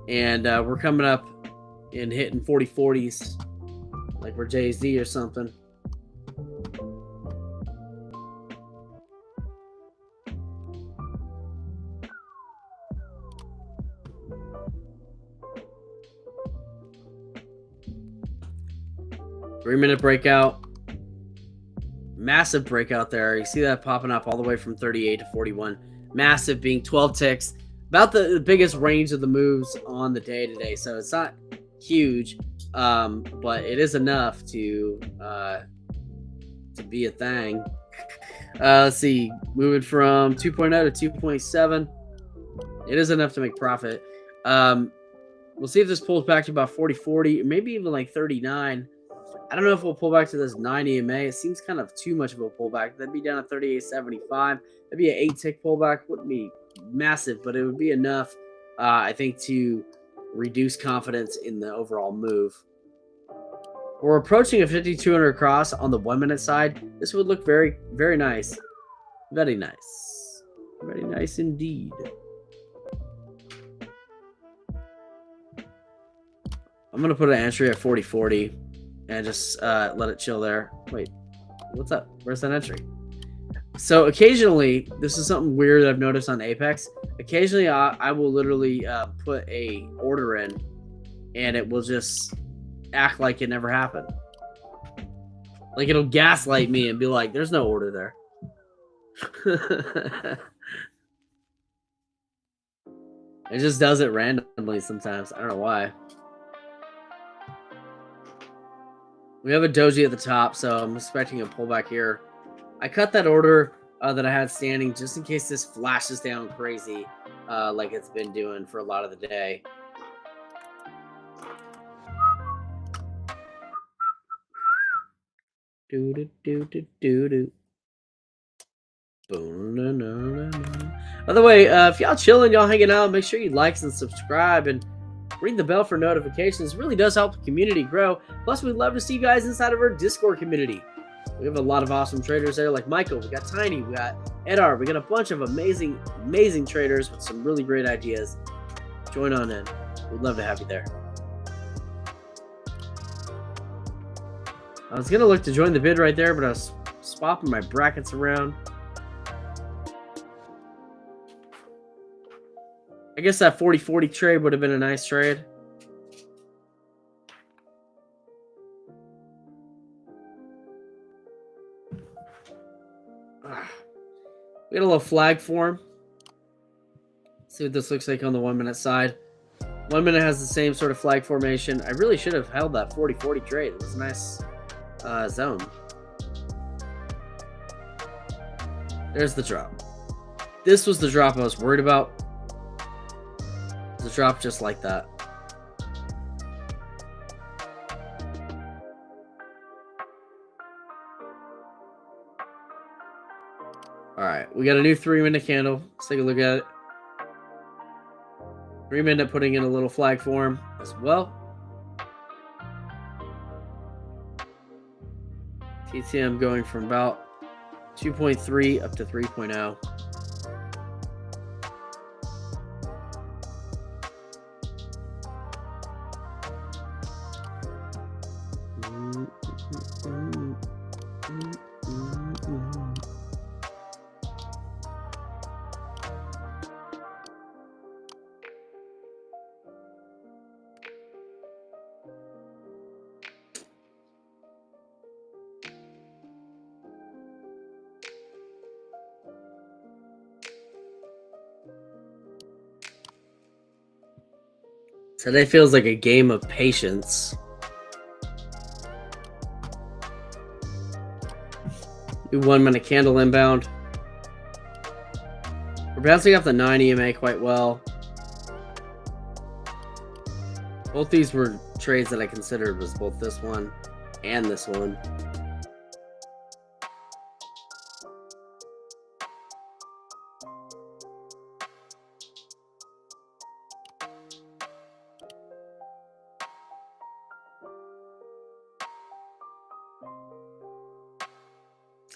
and we're coming up and hitting 40/40s like we're Jay-Z or something. Three-minute breakout. Massive breakout there. You see that popping up all the way from 38 to 41. Massive, being 12 ticks. About the biggest range of the moves on the day today. So it's not huge, but it is enough to be a thing. Let's see. Moving from 2.0 to 2.7. It is enough to make profit. We'll see if this pulls back to about 40/40, maybe even like 39. I don't know if we'll pull back to this 9 EMA. It seems kind of too much of a pullback. That'd be down at 38.75. That'd be an 8-tick pullback. Wouldn't be massive, but it would be enough, I think, to reduce confidence in the overall move. We're approaching a 5,200 cross on the 1-minute side. This would look very, very nice. Very nice. Very nice indeed. I'm going to put an entry at 40/40. And just let it chill there. Wait, what's up? Where's that entry? So occasionally, this is something weird that I've noticed on Apex. Occasionally, I will literally put a order in, and it will just act like it never happened. Like it'll gaslight me and be like, "There's no order there." It just does it randomly sometimes. I don't know why. We have a doji at the top, so I'm expecting a pullback here. I cut that order that I had standing just in case this flashes down crazy like it's been doing for a lot of the day. By the way, if y'all chilling, y'all hanging out, make sure you like and subscribe and ring the bell for notifications. It really does help the community grow. Plus, we'd love to see you guys inside of our Discord community. We have a lot of awesome traders there, like Michael. We got Tiny. We got Edar. We got a bunch of amazing, amazing traders with some really great ideas. Join on in. We'd love to have you there. I was going to look to join the bid right there, but I was swapping my brackets around. I guess that 40/40 trade would have been a nice trade. We got a little flag form. See what this looks like on the 1-minute side. 1 minute has the same sort of flag formation. I really should have held that 40/40 trade. It was a nice zone. There's the drop. This was the drop I was worried about. The drop just like that. All right, we got a new 3-minute candle. Let's take a look at it. 3-minute putting in a little flag form as well. TTM going from about 2.3 up to 3.0. Today feels like a game of patience. Do 1 minute candle inbound. We're bouncing off the 9 EMA quite well. Both these were trades that I considered was both this one and this one.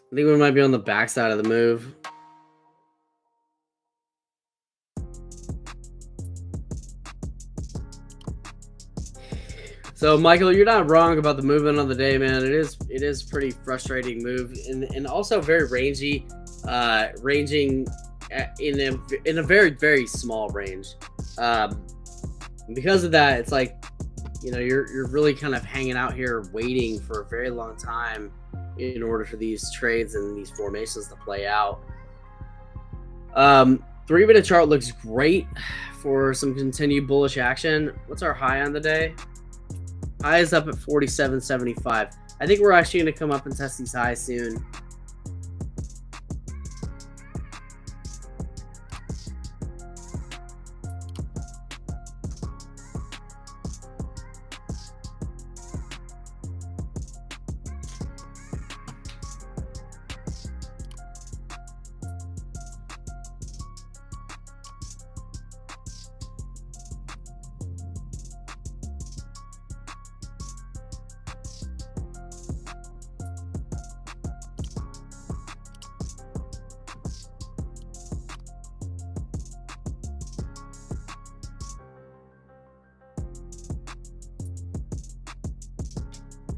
I think we might be on the backside of the move. So, Michael, you're not wrong about the movement of the day, man. It is pretty frustrating move and also very rangy, ranging in a very, very small range. Because of that, it's like, you know, you're really kind of hanging out here waiting for a very long time in order for these trades and these formations to play out. 3-minute chart looks great for some continued bullish action. What's our high on the day? High is up at 47.75. I think we're actually going to come up and test these highs soon.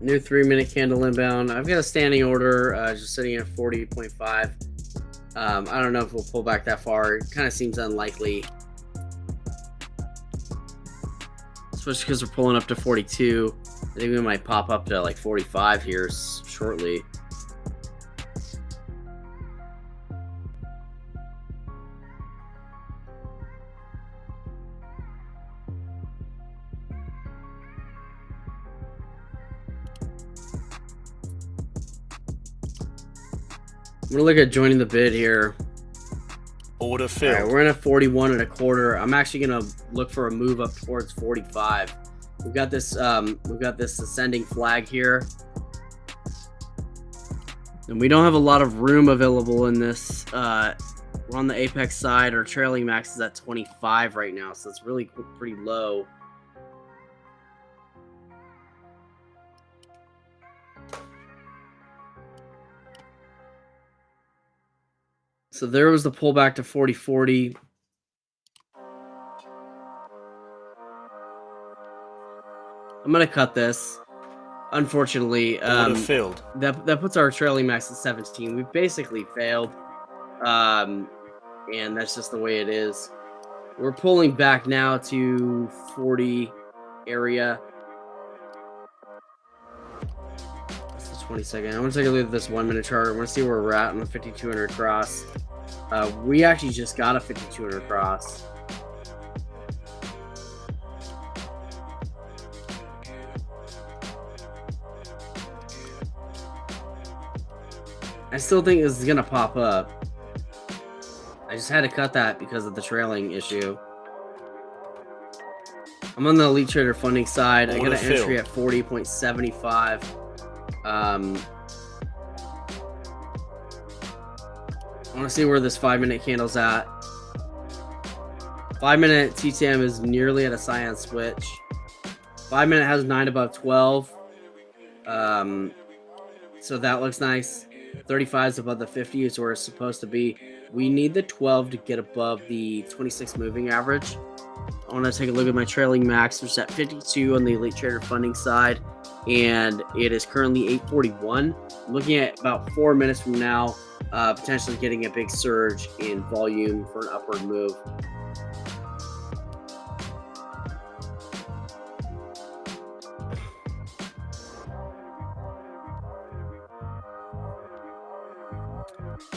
New 3-minute candle inbound. I've got a standing order just sitting at 40.5. I don't know if we'll pull back that far. It kind of seems unlikely, especially because we're pulling up to 42. I think we might pop up to like 45 here shortly. I'm gonna look at joining the bid here. Order All filled. right, we're in at 41.25. I'm actually gonna look for a move up towards 45. We've got this ascending flag here, and we don't have a lot of room available in this. We're on the apex side. Our trailing max is at 25 right now, so it's really pretty low. So there was the pullback to 40.40. I'm gonna cut this. Unfortunately, Order filled. that puts our trailing max at 17. We've basically failed, and that's just the way it is. We're pulling back now to 40 area. That's the 22nd. I want to take a look at this 1-minute chart. I want to see where we're at on the 5200 cross. We actually just got a 5200 cross. I still think this is gonna pop up. I just had to cut that because of the trailing issue. I'm on the Elite Trader funding side. I got an entry at 40.75. I want to see where this 5-minute candle's at. 5-minute TTM is nearly at a cyan switch. 5-minute has 9 above 12. So that looks nice. 35 is above the 50 is where it's supposed to be. We need the 12 to get above the 26 moving average. I want to take a look at my trailing max, which is at 52 on the Elite Trader funding side. and it is currently 8:41. I'm looking at about 4 minutes from now, potentially getting a big surge in volume for an upward move.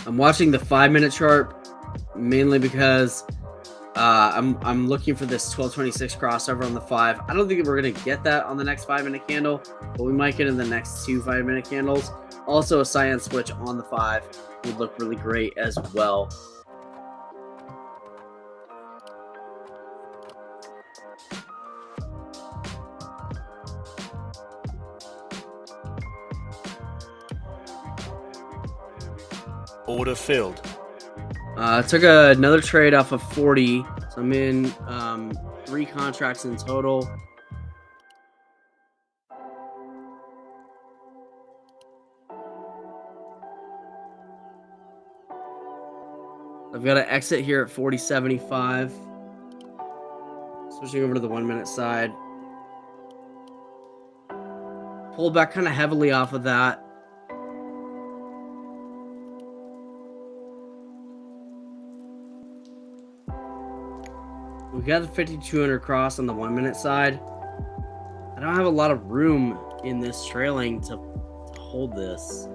I'm watching the 5-minute chart mainly because I'm looking for this 1226 crossover on the 5. I don't think we're going to get that on the next 5-minute candle, but we might get in the next 2 5-minute candles. Also, a cyan switch on the 5 would look really great as well. Order filled. Took another trade off of 40, so I'm in 3 contracts in total. I've got to exit here at 40.75. Switching over to the 1-minute side. Pulled back kind of heavily off of that. We got the 5200 cross on the 1-minute side. I don't have a lot of room in this trailing to hold this.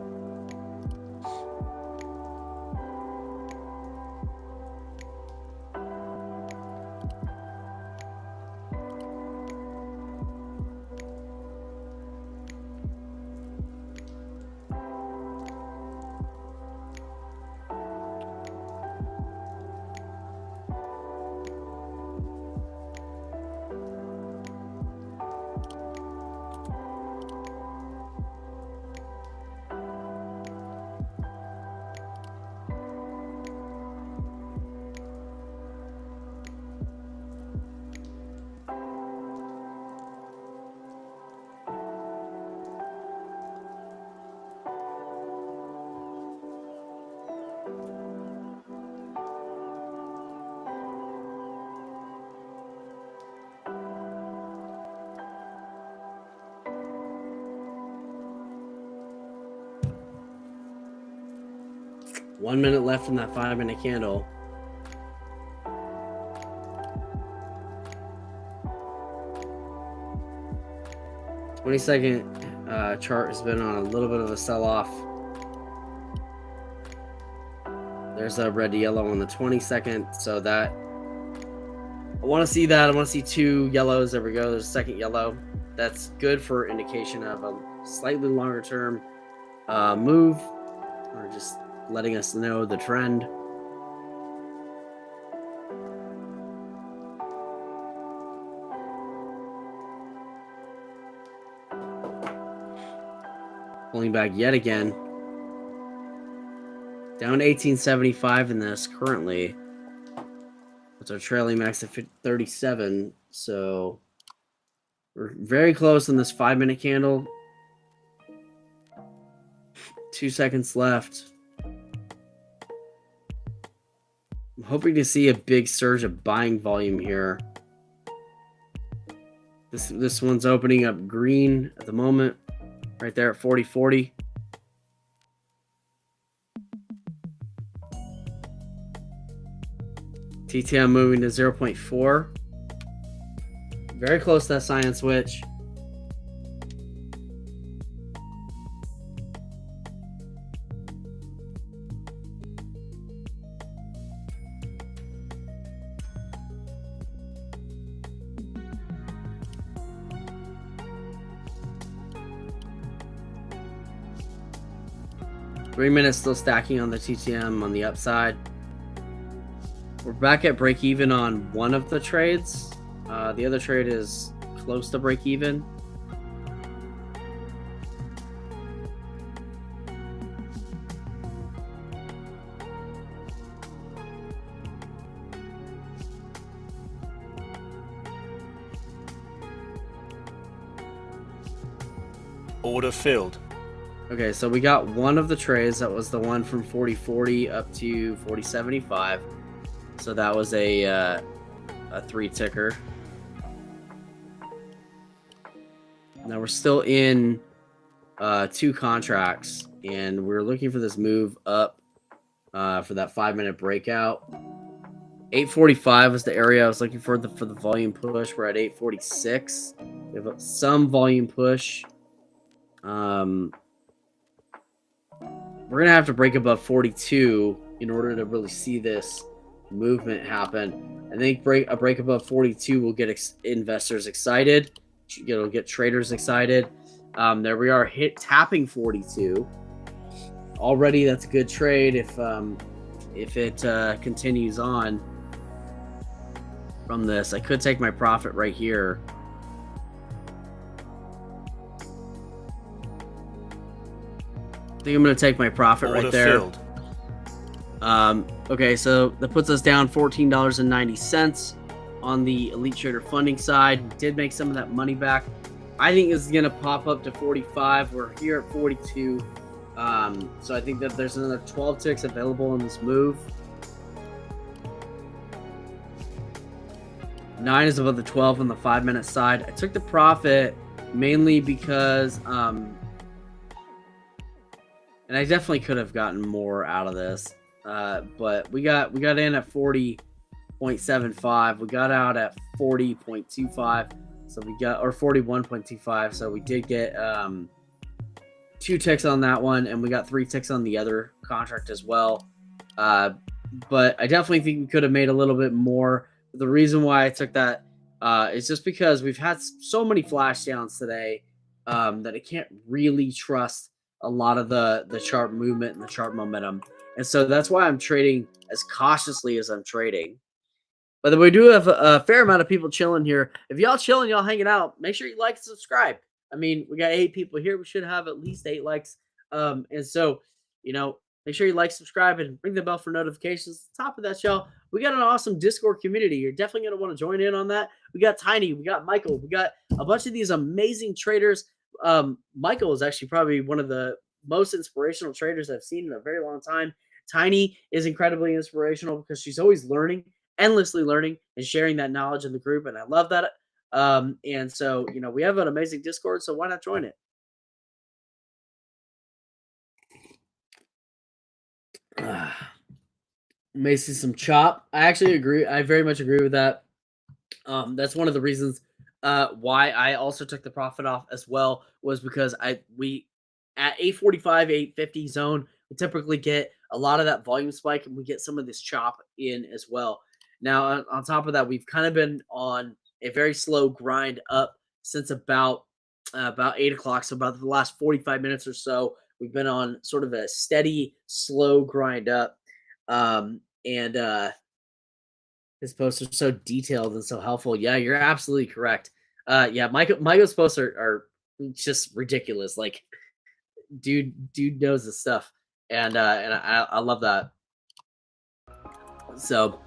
One minute left in that 5-minute candle. Twenty-second chart has been on a little bit of a sell-off. There's a red to yellow on the 22nd, so that I want to see that. I want to see 2 yellows. There we go. There's a second yellow. That's good for indication of a slightly longer term move, or just letting us know the trend. Pulling back yet again. Down 1875 in this currently. It's our trailing max at 37. So we're very close on this 5-minute candle. 2 seconds left. I'm hoping to see a big surge of buying volume here. This one's opening up green at the moment, right there at 40.40. TTM moving to 0.4. Very close to that cyan switch. Three minutes still stacking on the TTM on the upside. We're back at break even on one of the trades. The other trade is close to break even. Order filled. Okay, so we got one of the trades. That was the one from 40.40 up to 40.75. So that was a 3 ticker. Now we're still in 2 contracts, and we're looking for this move up for that 5-minute breakout. 845 was the area I was looking for the volume push. We're at 846. We have some volume push. We're gonna have to break above 42 in order to really see this movement happen. I think a break above 42 will get investors excited. It'll get traders excited. There we are, tapping 42 already. That's a good trade if it continues on from this. I could take my profit right here. I think I'm going to take my profit right there. Filled. Okay, so that puts us down $14.90 on the Elite Trader funding side. We did make some of that money back. I think this is going to pop up to 45. We're here at 42. So I think that there's another 12 ticks available in this move. 9 is above the 12 on the 5-minute side. I took the profit mainly because and I definitely could have gotten more out of this. But we got in at 40.75. We got out at 40.25. So we got, or 41.25. So we did get 2 ticks on that one, and we got 3 ticks on the other contract as well. But I definitely think we could have made a little bit more. The reason why I took that is just because we've had so many flash downs today that I can't really trust a lot of the chart movement and the chart momentum. And so that's why I'm trading as cautiously as I'm trading. But then we do have a fair amount of people chilling here. If y'all chilling, y'all hanging out, make sure you like and subscribe. I mean, we got 8 people here. We should have at least 8 likes. And so, make sure you like, subscribe, and ring the bell for notifications. Top of that, y'all, we got an awesome Discord community. You're definitely going to want to join in on that. We got Tiny. We got Michael. We got a bunch of these amazing traders. Michael is actually probably one of the most inspirational traders I've seen in a very long time. Tiny is incredibly inspirational because she's always learning, endlessly learning, and sharing that knowledge in the group. And I love that. And so, we have an amazing Discord, so why not join it? May see some chop. I actually agree. I very much agree with that. That's one of the reasons why I also took the profit off as well, was because we at 845, 850 zone, we typically get a lot of that volume spike, and we get some of this chop in as well. Now, on top of that, we've kind of been on a very slow grind up since about 8 o'clock. So about the last 45 minutes or so, we've been on sort of a steady, slow grind up. His posts are so detailed and so helpful. Yeah, you're absolutely correct. Yeah, Michael's posts are just ridiculous. Like, dude knows his stuff, and I love that. So,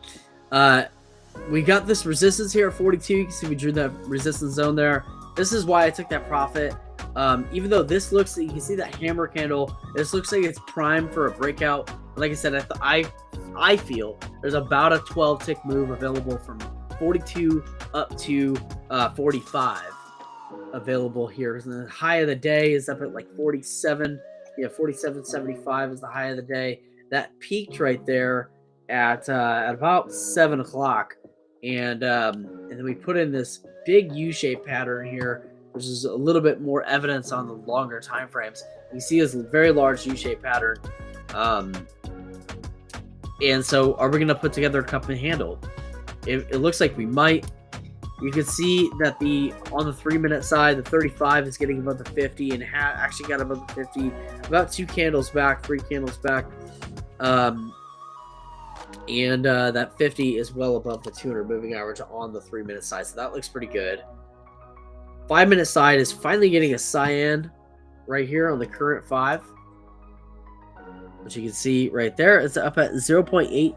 we got this resistance here at 42. You can see we drew that resistance zone there. This is why I took that profit. Even though this looks, you can see that hammer candle. This looks like it's primed for a breakout. Like I said, I feel there's about a 12 tick move available from 42 up to 45 available here. And the high of the day is up at like 47. Yeah, 47.75 is the high of the day. That peaked right there at about 7 o'clock, and then we put in this big U-shaped pattern here, which is a little bit more evidence on the longer time frames. You see this very large U-shaped pattern, and so are we going to put together a cup and handle? It looks like we might. You can see that on the 3-minute side, the 35 is getting above the 50, and actually got above the 50 about 2 candles back, 3 candles back. And that 50 is well above the 200 moving average on the 3-minute side. So that looks pretty good. 5-minute side is finally getting a cyan right here on the current 5. Which you can see right there. It's up at 0.8.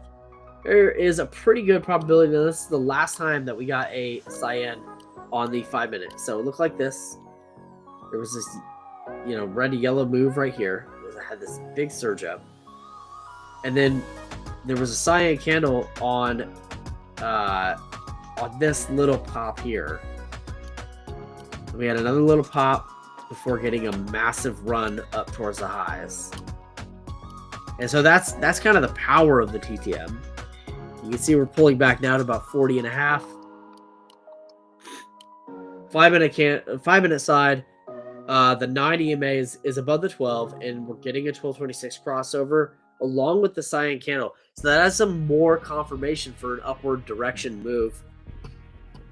There is a pretty good probability that this is the last time that we got a cyan on the 5-minute. So it looked like this. There was this, red to yellow move right here. It had this big surge up. And then there was a cyan candle on this little pop here. We had another little pop before getting a massive run up towards the highs. And so that's kind of the power of the TTM. You can see we're pulling back now to about 40 and a half. 5 minute side. The 9 EMA is above the 12, and we're getting a 1226 crossover along with the cyan candle. So that has some more confirmation for an upward direction move.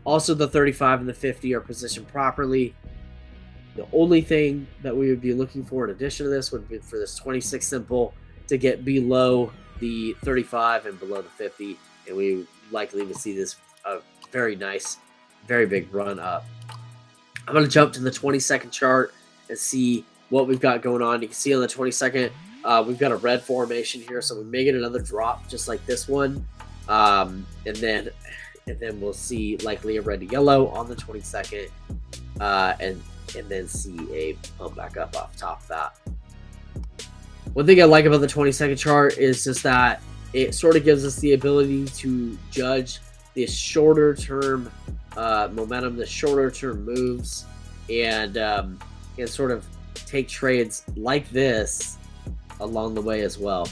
Also, the 35 and the 50 are positioned properly. The only thing that we would be looking for in addition to this would be for this 26 simple to get below the 35 and below the 50, and we likely would see this very nice, very big run up. I'm going to jump to the 20-second chart and see what we've got going on. You can see on the 22nd, we've got a red formation here, so we may get another drop just like this one, and then we'll see likely a red to yellow on the 22nd, and then see a pump back up off top of that. One thing I like about the 20-second chart is just that it sort of gives us the ability to judge the shorter term momentum, the shorter term moves, and sort of take trades like this along the way as well.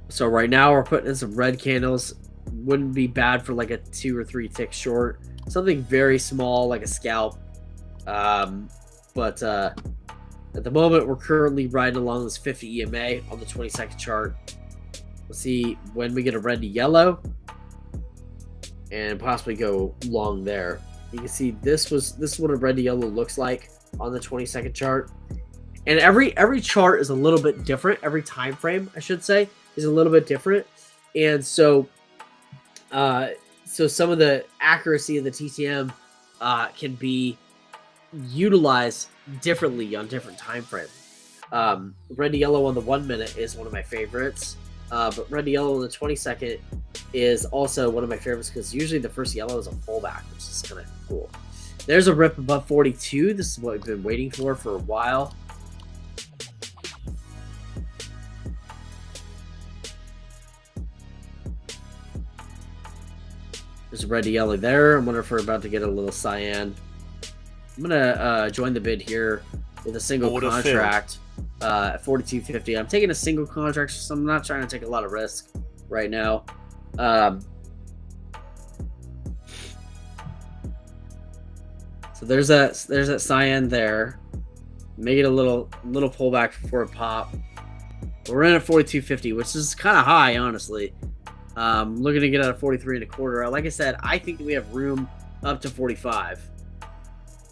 So right now we're putting in some red candles. Wouldn't be bad for like a 2 or 3 tick short, something very small like a scalp. But at the moment we're currently riding along this 50 EMA on the 22nd chart. We'll see when we get a red to yellow and possibly go long there. You can see this is what a red to yellow looks like on the 22nd chart. And every chart is a little bit different. Every time frame, I should say, is a little bit different. And so some of the accuracy of the TTM can be utilized differently on different time frames. Red to yellow on the 1 minute is one of my favorites. But red to yellow on the 22nd is also one of my favorites because usually the first yellow is a pullback, which is kind of cool. There's a rip above 42. This is what we've been waiting for a while. There's a red to yellow there. I'm wondering if we're about to get a little cyan. I'm going to join the bid here with a single Order contract at 42.50. I'm taking a single contract, so I'm not trying to take a lot of risk right now. So there's that cyan there. Make it a little pullback before a pop. We're in at 42.50, which is kind of high, honestly. Looking to get out of 43 and a quarter. Like I said, I think we have room up to 45.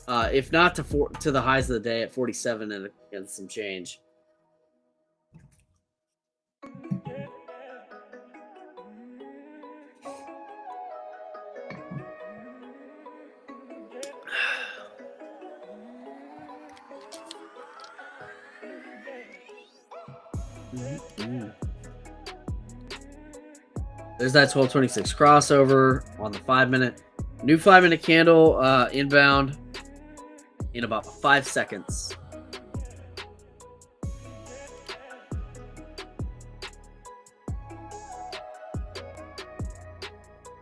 If not to the highs of the day at 47 and some change. There's that 1226 crossover on the 5 minute. New 5 minute candle inbound in about 5 seconds.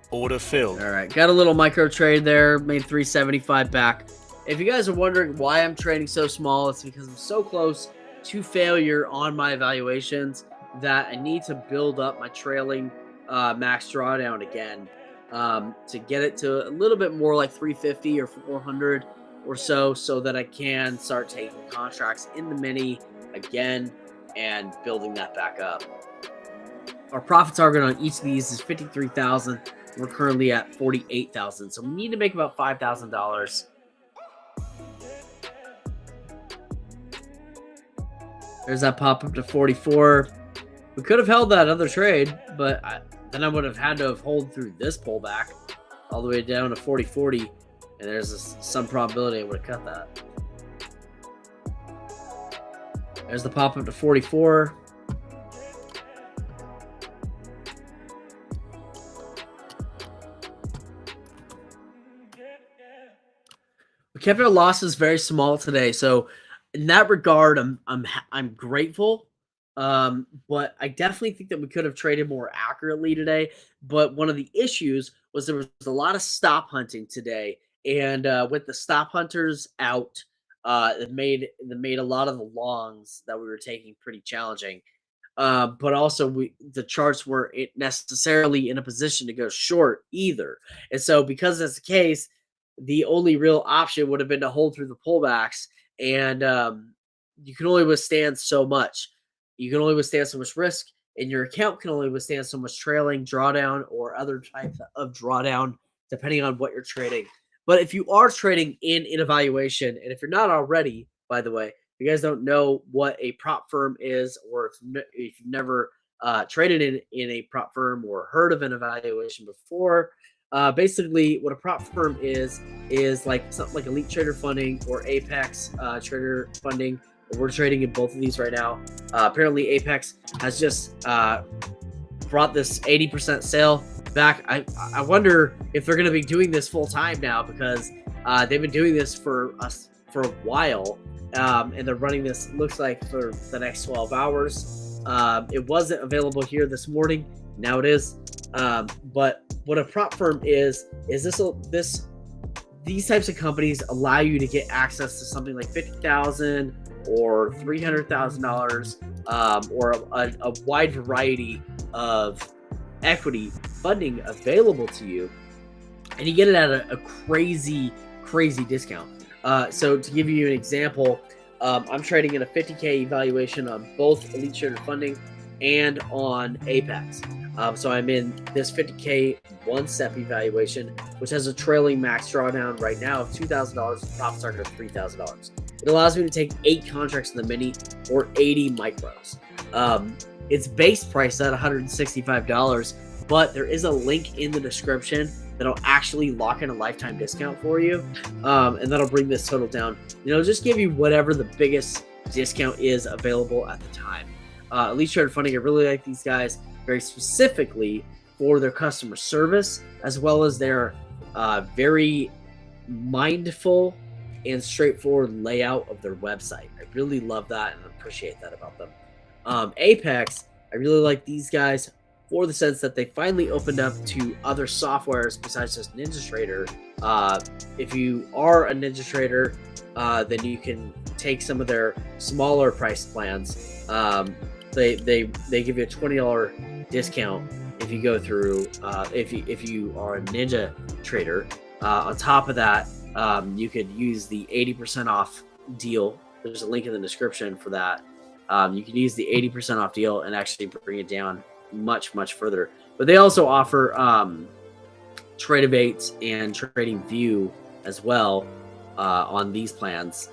Order filled. All right, got a little micro trade there, made 375 back. If you guys are wondering why I'm trading so small, it's because I'm so close to failure on my evaluations that I need to build up my trailing max drawdown again to get it to a little bit more like 350 or 400 or so that I can start taking contracts in the mini again and building that back up. Our profit target on each of these is 53,000. We're currently at 48,000, so we need to make about $5,000. There's that pop up to 44. We could have held that other trade, but then I would have had to have held through this pullback all the way down to 40.40, and there's some probability I would have cut that. There's the pop up to 44. We kept our losses very small today, so in that regard, I'm grateful. But I definitely think that we could have traded more accurately today. But one of the issues was there was a lot of stop hunting today And with the stop hunters out, it made a lot of the longs that we were taking pretty challenging. But also the charts weren't necessarily in a position to go short either. And so because that's the case, the only real option would have been to hold through the pullbacks, and you can only withstand so much. You can only withstand so much risk, and your account can only withstand so much trailing drawdown or other types of drawdown, depending on what you're trading. But if you are trading in evaluation, and if you're not already, by the way, if you guys don't know what a prop firm is, or if you've never traded in a prop firm or heard of an evaluation before, basically what a prop firm is like something like Elite Trader Funding or Apex Trader Funding. We're trading in both of these right now. Apparently, Apex has just brought this 80% sale back. I wonder if they're going to be doing this full time now, because they've been doing this for us for a while, and they're running this, looks like, for the next 12 hours. It wasn't available here this morning. Now it is. But what a prop firm is these types of companies allow you to get access to something like $50,000 or $300,000, or a wide variety of equity funding available to you, and you get it at a crazy discount. So to give you an example, I'm trading in a 50K evaluation on both Elite Trader Funding and on Apex. So I'm in this 50K one-step evaluation, which has a trailing max drawdown right now of $2,000, with profit target of $3,000. It allows me to take 8 contracts in the mini or 80 micros. It's base priced at $165, but there is a link in the description that'll actually lock in a lifetime discount for you, and that'll bring this total down. Just give you whatever the biggest discount is available at the time. Elite Trader Funding, I really like these guys very specifically for their customer service, as well as their very mindful and straightforward layout of their website. I really love that and appreciate that about them. Apex, I really like these guys for the sense that they finally opened up to other softwares besides just NinjaTrader. If you are a NinjaTrader, then you can take some of their smaller price plans. They give you a $20 discount if you go through, if you are a Ninja Trader. On top of that, you could use the 80% off deal. There's a link in the description for that. You can use the 80% off deal and actually bring it down much further. But they also offer Tradeovate and Trading View as well on these plans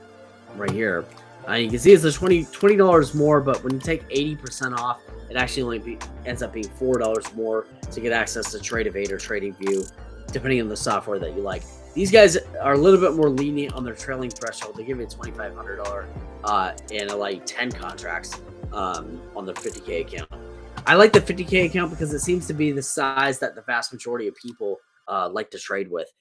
right here. You can see it's a $20 more, but when you take 80% off, it actually only ends up being $4 more to get access to Tradeovate or Trading View, depending on the software that you like. These guys are a little bit more lenient on their trailing threshold. They give you a $2,500 and allow you 10 contracts on their 50K account. I like the 50K account because it seems to be the size that the vast majority of people like to trade with,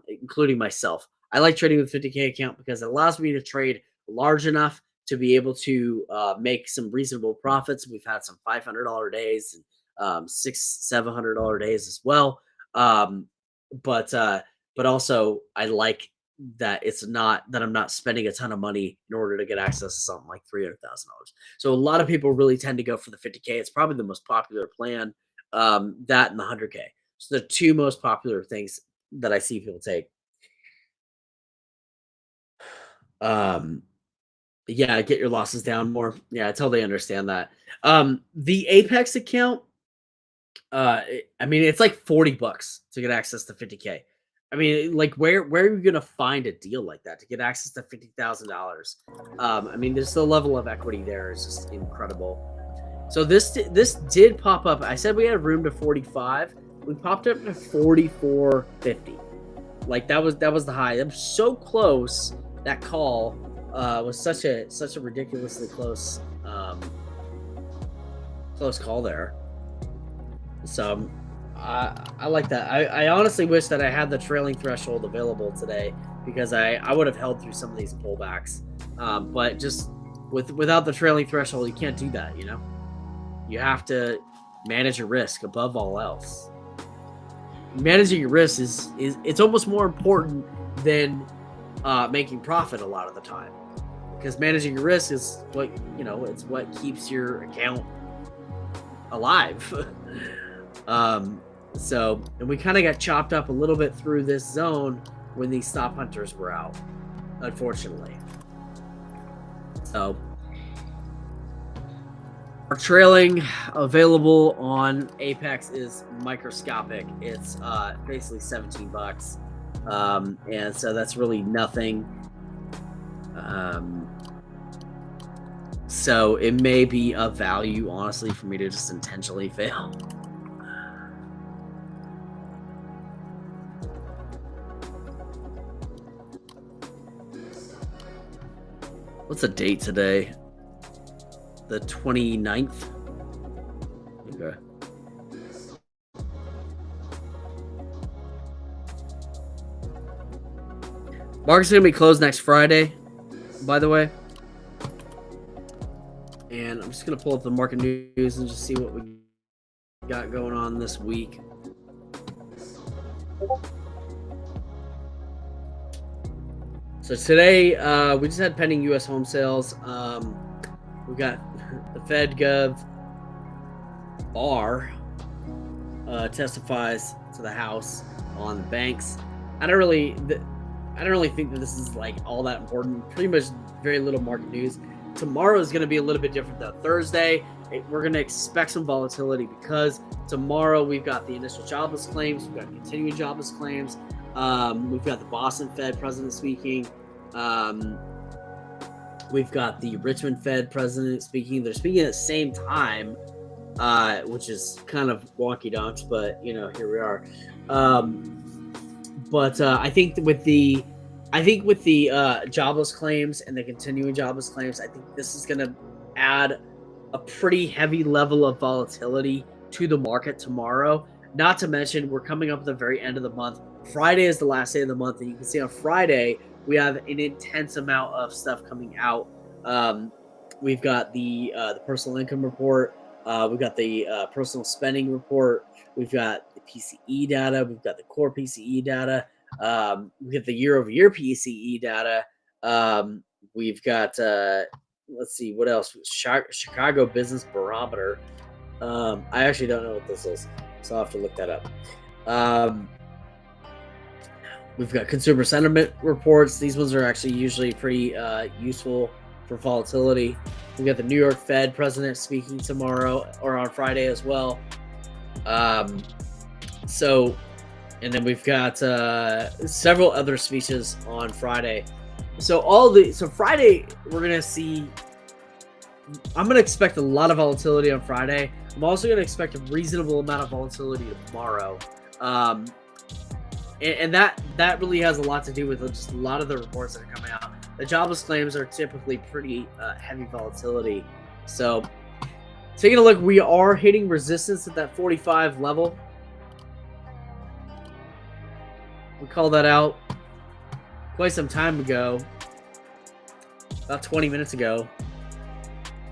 including myself. I like trading with 50K account because it allows me to trade large enough to be able to make some reasonable profits. We've had some $500 days and $600-700 days as well. But also I like that it's not that I'm not spending a ton of money in order to get access to something like $300,000. So a lot of people really tend to go for the 50K. It's probably the most popular plan, that and the 100K. So the two most popular things that I see people take. Yeah, get your losses down more. Yeah, I totally understand that. The Apex account, I mean, it's like $40 to get access to 50K. I mean, like, where are you gonna find a deal like that to get access to $50,000? I mean, there's the level of equity there is just incredible. So this did pop up. I said we had room to 45. We popped up to 44.50. Like that was the high. That was so close. That call was such a ridiculously close call there. So I like that. I honestly wish that I had the trailing threshold available today, because I would have held through some of these pullbacks. But just without the trailing threshold, you can't do that. You have to manage your risk above all else. Managing your risk is it's almost more important than making profit a lot of the time, because managing your risk is what, it's what keeps your account alive. So, and we kind of got chopped up a little bit through this zone when these stop hunters were out, unfortunately. So our trailing available on Apex is microscopic. It's basically $17, and so that's really nothing. So it may be of value, honestly, for me to just intentionally fail. What's the date today? The 29th? Okay. Market's going to be closed next Friday, by the way. And I'm just going to pull up the market news and just see what we got going on this week. So today, we just had pending U.S. home sales. We got the Fed Gov R testifies to the House on the banks. I don't really think that this is like all that important. Pretty much very little market news. Tomorrow is going to be a little bit different though. Thursday, we're going to expect some volatility because tomorrow we've got the initial jobless claims, we've got continuing jobless claims, we've got the Boston Fed president speaking, we've got the Richmond Fed president speaking. They're speaking at the same time, which is kind of wonky donks, but here we are. But I think with the jobless claims and the continuing jobless claims, I think this is going to add a pretty heavy level of volatility to the market tomorrow. Not to mention, we're coming up at the very end of the month. Friday is the last day of the month, and you can see on Friday we have an intense amount of stuff coming out. We've got the personal income report. We've got the personal spending report. We've got the PCE data. We've got the core PCE data. We have the year-over-year PCE data. We've got let's see what else. Chicago Business Barometer. I actually don't know what this is, so I'll have to look that up. We've got consumer sentiment reports. These ones are actually usually pretty useful for volatility. We've got the New York Fed president speaking tomorrow or on Friday as well. So, and then we've got several other speeches on Friday. So Friday we're gonna see. I'm gonna expect a lot of volatility on Friday. I'm also gonna expect a reasonable amount of volatility tomorrow. And that really has a lot to do with just a lot of the reports that are coming out. The jobless claims are typically pretty heavy volatility. So taking a look, we are hitting resistance at that 45 level. We called that out quite some time ago, about 20 minutes ago.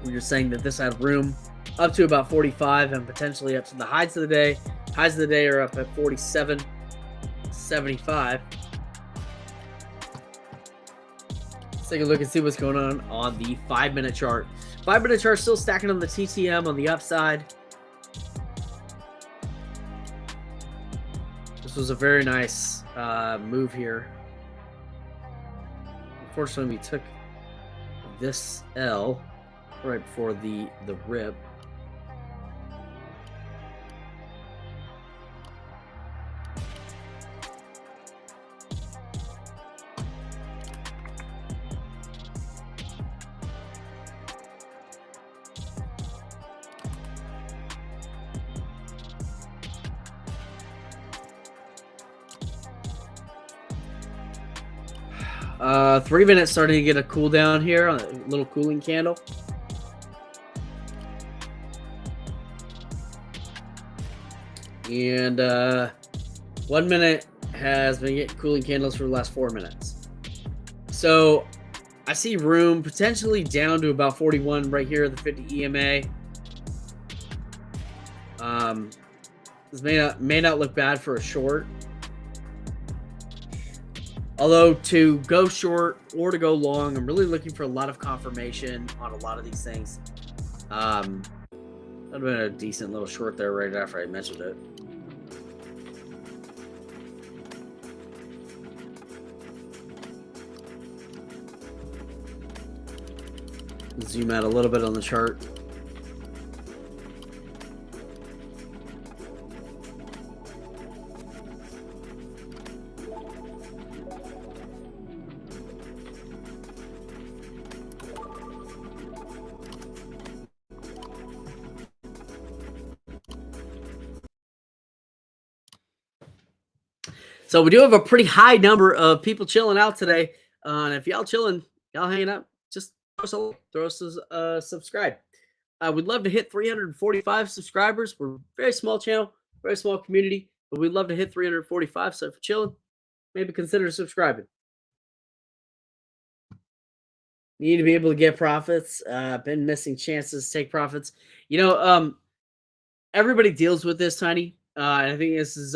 We were saying that this had room up to about 45 and potentially up to the highs of the day. Highs of the day are up at 47.75. Let's take a look and see what's going on the 5-minute chart. 5-minute chart still stacking on the TTM on the upside. This was a very nice move here. Unfortunately, we took this L right before the rip. Uh, 3 minutes starting to get a cool down here, a little cooling candle. And 1 minute has been getting cooling candles for the last 4 minutes. So I see room potentially down to about 41 right here at the 50 EMA. This may not look bad for a short. Although to go short or to go long, I'm really looking for a lot of confirmation on a lot of these things. That would have been a decent little short there right after I mentioned it. Zoom out a little bit on the chart. So we do have a pretty high number of people chilling out today. And if y'all chilling, y'all hanging out, just throw us a subscribe. We'd love to hit 345 subscribers. We're a very small channel, very small community, but we'd love to hit 345. So if you're chilling, maybe consider subscribing. You need to be able to get profits. Been missing chances to take profits. Everybody deals with this, Tiny. And I think this is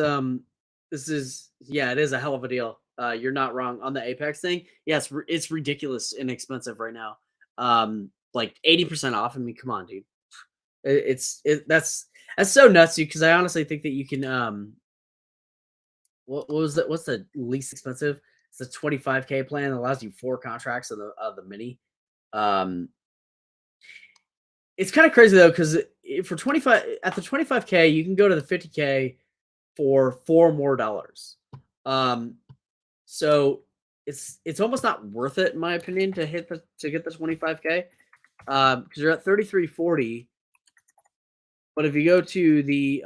it is a hell of a deal. You're not wrong on the Apex thing. Yes, it's ridiculous inexpensive right now. Like 80% off. I mean, come on, dude. That's so nuts, because I honestly think that you can what was that? What's the least expensive? It's the 25K plan that allows you 4 contracts of the mini. It's kind of crazy though, because for 25 at the 25K, you can go to the 50K for $4 more. So it's almost not worth it in my opinion to get the 25K, because you're at 3340. But if you go to the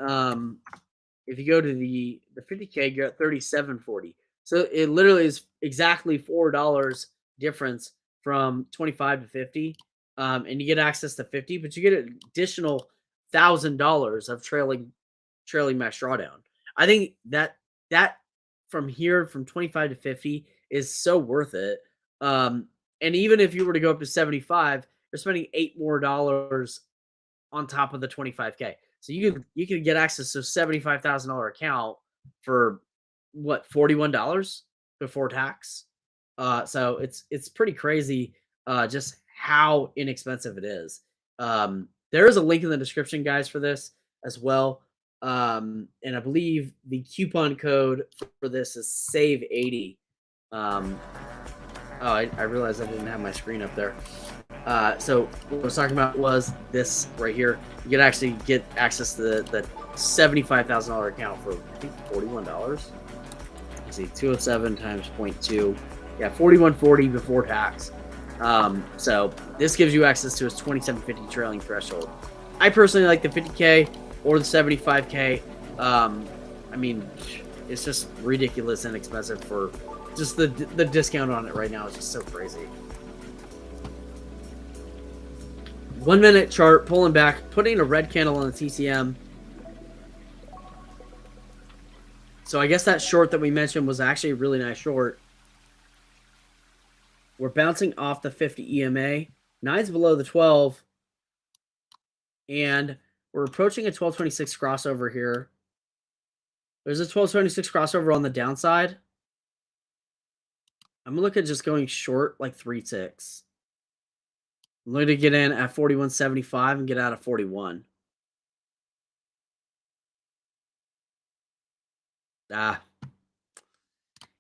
50K, you're at 3740. So it literally is exactly $4 difference from 25 to 50. And you get access to 50, but you get an additional $1,000 of trailing max drawdown. I think that from 25 to 50 is so worth it. And even if you were to go up to 75, you're spending $8 more on top of the 25K. So you could get access to a $75,000 account for what, $41 before tax. So it's pretty crazy, just how inexpensive it is. There is a link in the description, guys, for this as well. And I believe the coupon code for this is save80. I realized I didn't have my screen up there. So what I was talking about was this right here. You can actually get access to the $75,000 account for, I think, $41. Let's see, 207 times 0.2. Yeah, $41.40 before tax. So this gives you access to a 2750 trailing threshold. I personally like the 50K or the 75K. I mean, it's just ridiculous and expensive for just the discount on it right now is just so crazy. 1 minute chart, pulling back, putting a red candle on the TCM. So I guess that short that we mentioned was actually a really nice short. We're bouncing off the 50 EMA. 9's below the 12. And we're approaching a 1226 crossover here. There's a 1226 crossover on the downside. I'm going to look at just going short like 3 ticks. I'm looking to get in at 41.75 and get out of 41.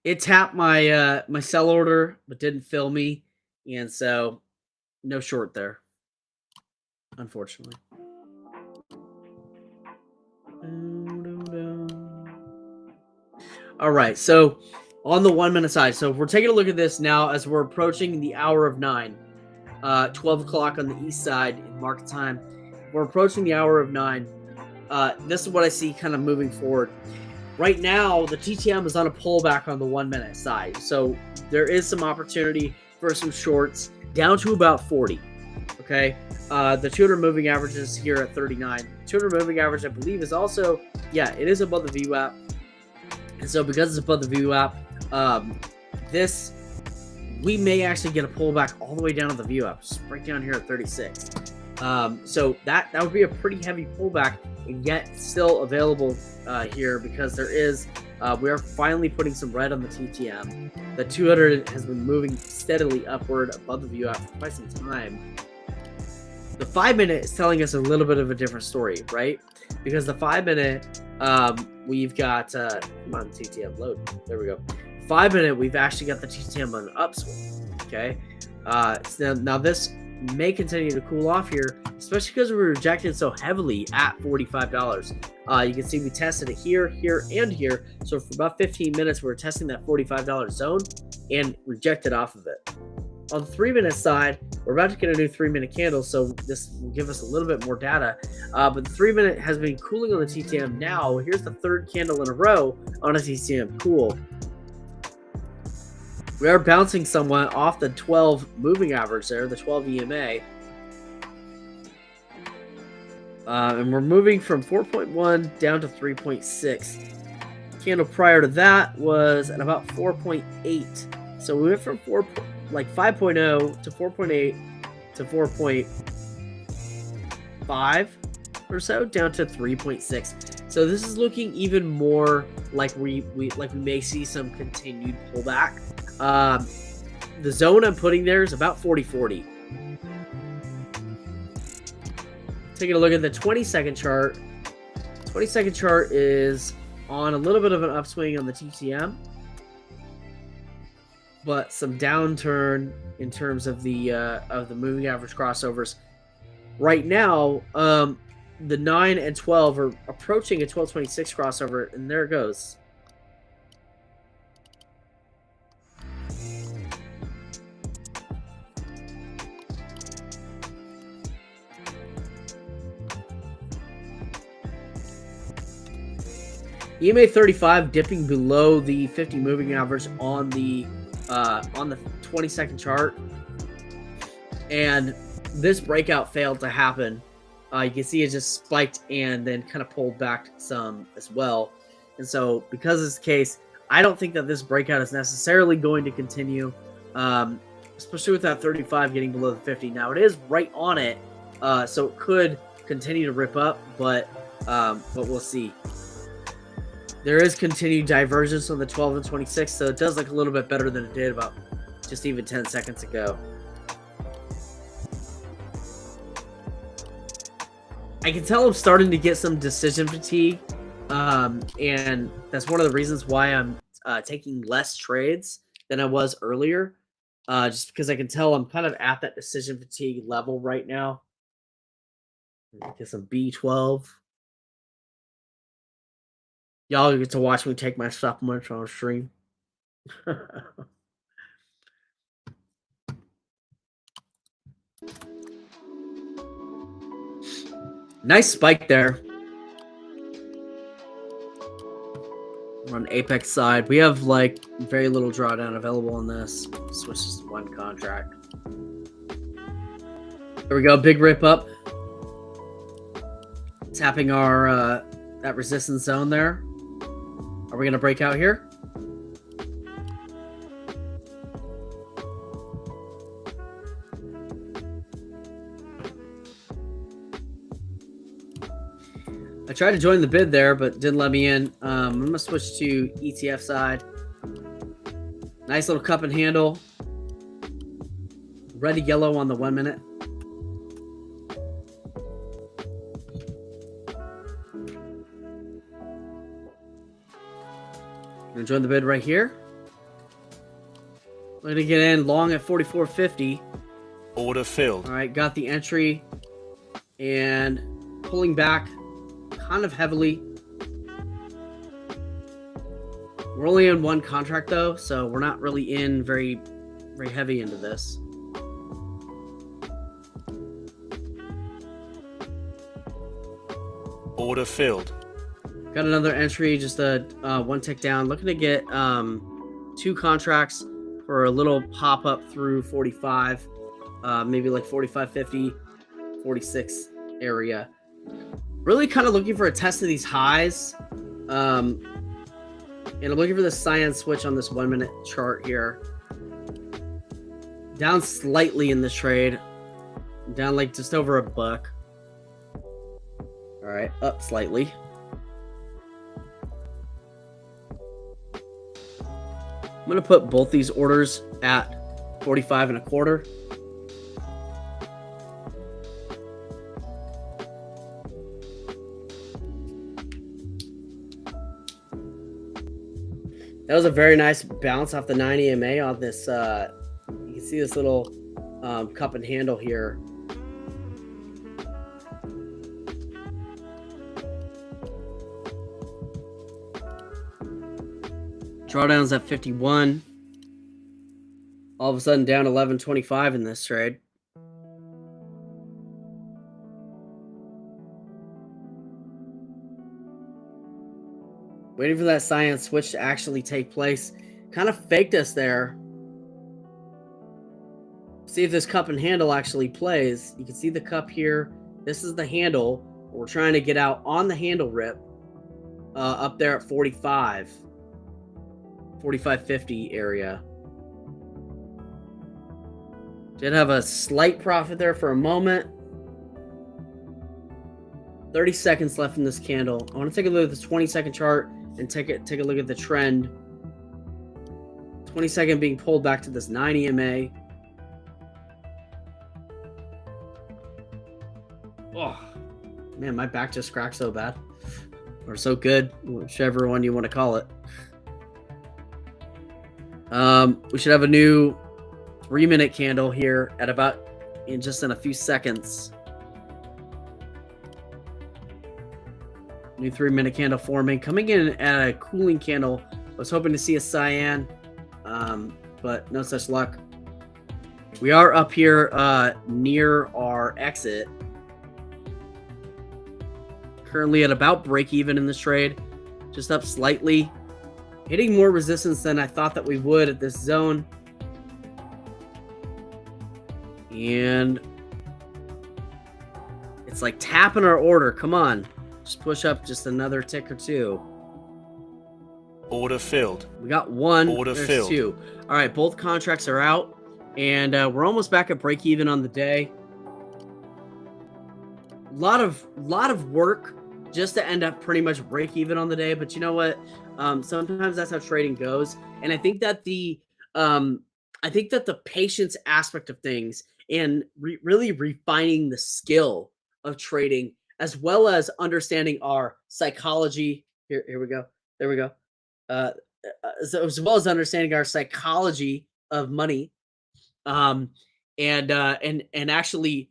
It tapped my my sell order, but didn't fill me, and so no short there, unfortunately. All right, so on the 1 minute side, so we're taking a look at this now as we're approaching the hour of 9, 12 o'clock on the east side in market time. We're approaching the hour of 9. This is what I see kind of moving forward. Right now, the TTM is on a pullback on the 1 minute side. So there is some opportunity for some shorts down to about 40. Okay. The 200 moving average is here at 39. 200 moving average, I believe, is also, yeah, it is above the VWAP. And so because it's above the VWAP, we may actually get a pullback all the way down to the VWAP, just right down here at 36. So that would be a pretty heavy pullback, and yet still available here because there is We are finally putting some red on the TTM. The 200 has been moving steadily upward above the view out for quite some time. The 5 minute is telling us a little bit of a different story, right? Because the 5 minute, we've got, come on, TTM load. There we go. 5 minute, we've actually got the TTM on an upswing. Okay. So now this may continue to cool off here, especially because we were rejected so heavily at $45. You can see we tested it here, here, and here. So for about 15 minutes, we were testing that $45 zone and rejected off of it. On the 3 minute side, we're about to get a new 3 minute candle, so this will give us a little bit more data. But the 3 minute has been cooling on the TTM now. Here's the third candle in a row on a TTM cool. We are bouncing somewhat off the 12 moving average there, the 12 EMA. And we're moving from 4.1 down to 3.6. Candle prior to that was at about 4.8. So we went from 5.0 to 4.8 to 4.5 or so down to 3.6. So this is looking even more like we may see some continued pullback. The zone I'm putting there is about 40-40. Taking a look at the 20-second chart. 20-second chart is on a little bit of an upswing on the TTM, but some downturn in terms of the moving average crossovers. Right now, the 9 and 12 are approaching a 1226 crossover, and there it goes. EMA 35 dipping below the 50 moving average on the 20-second chart, and this breakout failed to happen. You can see it just spiked and then kind of pulled back some as well. And so because of this case, I don't think that this breakout is necessarily going to continue, especially with that 35 getting below the 50. Now it is right on it, so it could continue to rip up, but we'll see. There is continued divergence on the 12 and 26, so it does look a little bit better than it did about just even 10 seconds ago. I can tell I'm starting to get some decision fatigue, and that's one of the reasons why I'm taking less trades than I was earlier, just because I can tell I'm kind of at that decision fatigue level right now. Get some B12. Y'all get to watch me take my supplements on stream. Nice spike there. We're on Apex side. We have like very little drawdown available on this. Switch this to one contract. There we go. Big rip up. Tapping our that resistance zone there. Are we going to break out here? I tried to join the bid there, but didn't let me in. I'm going to switch to ETF side. Nice little cup and handle. Red to yellow on the 1 minute. Gonna join the bid right here. We're gonna get in long at 44.50. Order filled. All right, got the entry and pulling back kind of heavily. We're only in one contract though, so we're not really in very heavy into this. Order filled. Got another entry, just a one tick down. Looking to get 2 contracts for a little pop up through 45, maybe like 45.50, 46 area. Really kind of looking for a test of these highs. And I'm looking for the cyan switch on this 1 minute chart here. Down slightly in this trade. Down like just over $1. All right, up slightly. I'm going to put both these orders at 45 and a quarter. That was a very nice bounce off the 9 EMA on this. You can see this little cup and handle here. Drawdowns at 51. All of a sudden down 11.25 in this trade. Waiting for that cyan switch to actually take place. Kind of faked us there. See if this cup and handle actually plays. You can see the cup here. This is the handle. We're trying to get out on the handle rip up there at 45. 45.50 area. Did have a slight profit there for a moment. 30 seconds left in this candle. I want to take a look at the 20-second chart and take a look at the trend. 20-second being pulled back to this 9 EMA. Oh, man, my back just cracked so bad. Or so good, whichever one you want to call it. We should have a new 3-minute candle here at about in a few seconds. New 3-minute candle forming, coming in at a cooling candle. I was hoping to see a cyan, but no such luck. We are up here near our exit. Currently at about break even in this trade, just up slightly. Hitting more resistance than I thought that we would at this zone. And it's like tapping our order. Come on. Just push up just another tick or two. Order filled. We got one. Order There's filled. two. All right, both contracts are out. And we're almost back at break even on the day. Lot of work just to end up pretty much break even on the day. But you know what? Sometimes that's how trading goes. And I think that the patience aspect of things and really refining the skill of trading, as well as understanding our psychology. Here we go. There we go. So as well as understanding our psychology of money, and actually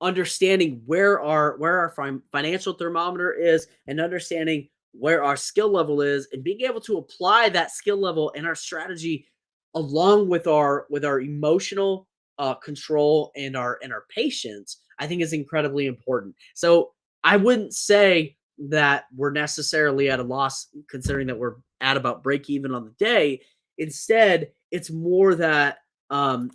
understanding where our financial thermometer is, and understanding where our skill level is, and being able to apply that skill level and our strategy along with our emotional control and our patience, I think is incredibly important. So I wouldn't say that we're necessarily at a loss, considering that we're at about break even on the day. Instead, it's more that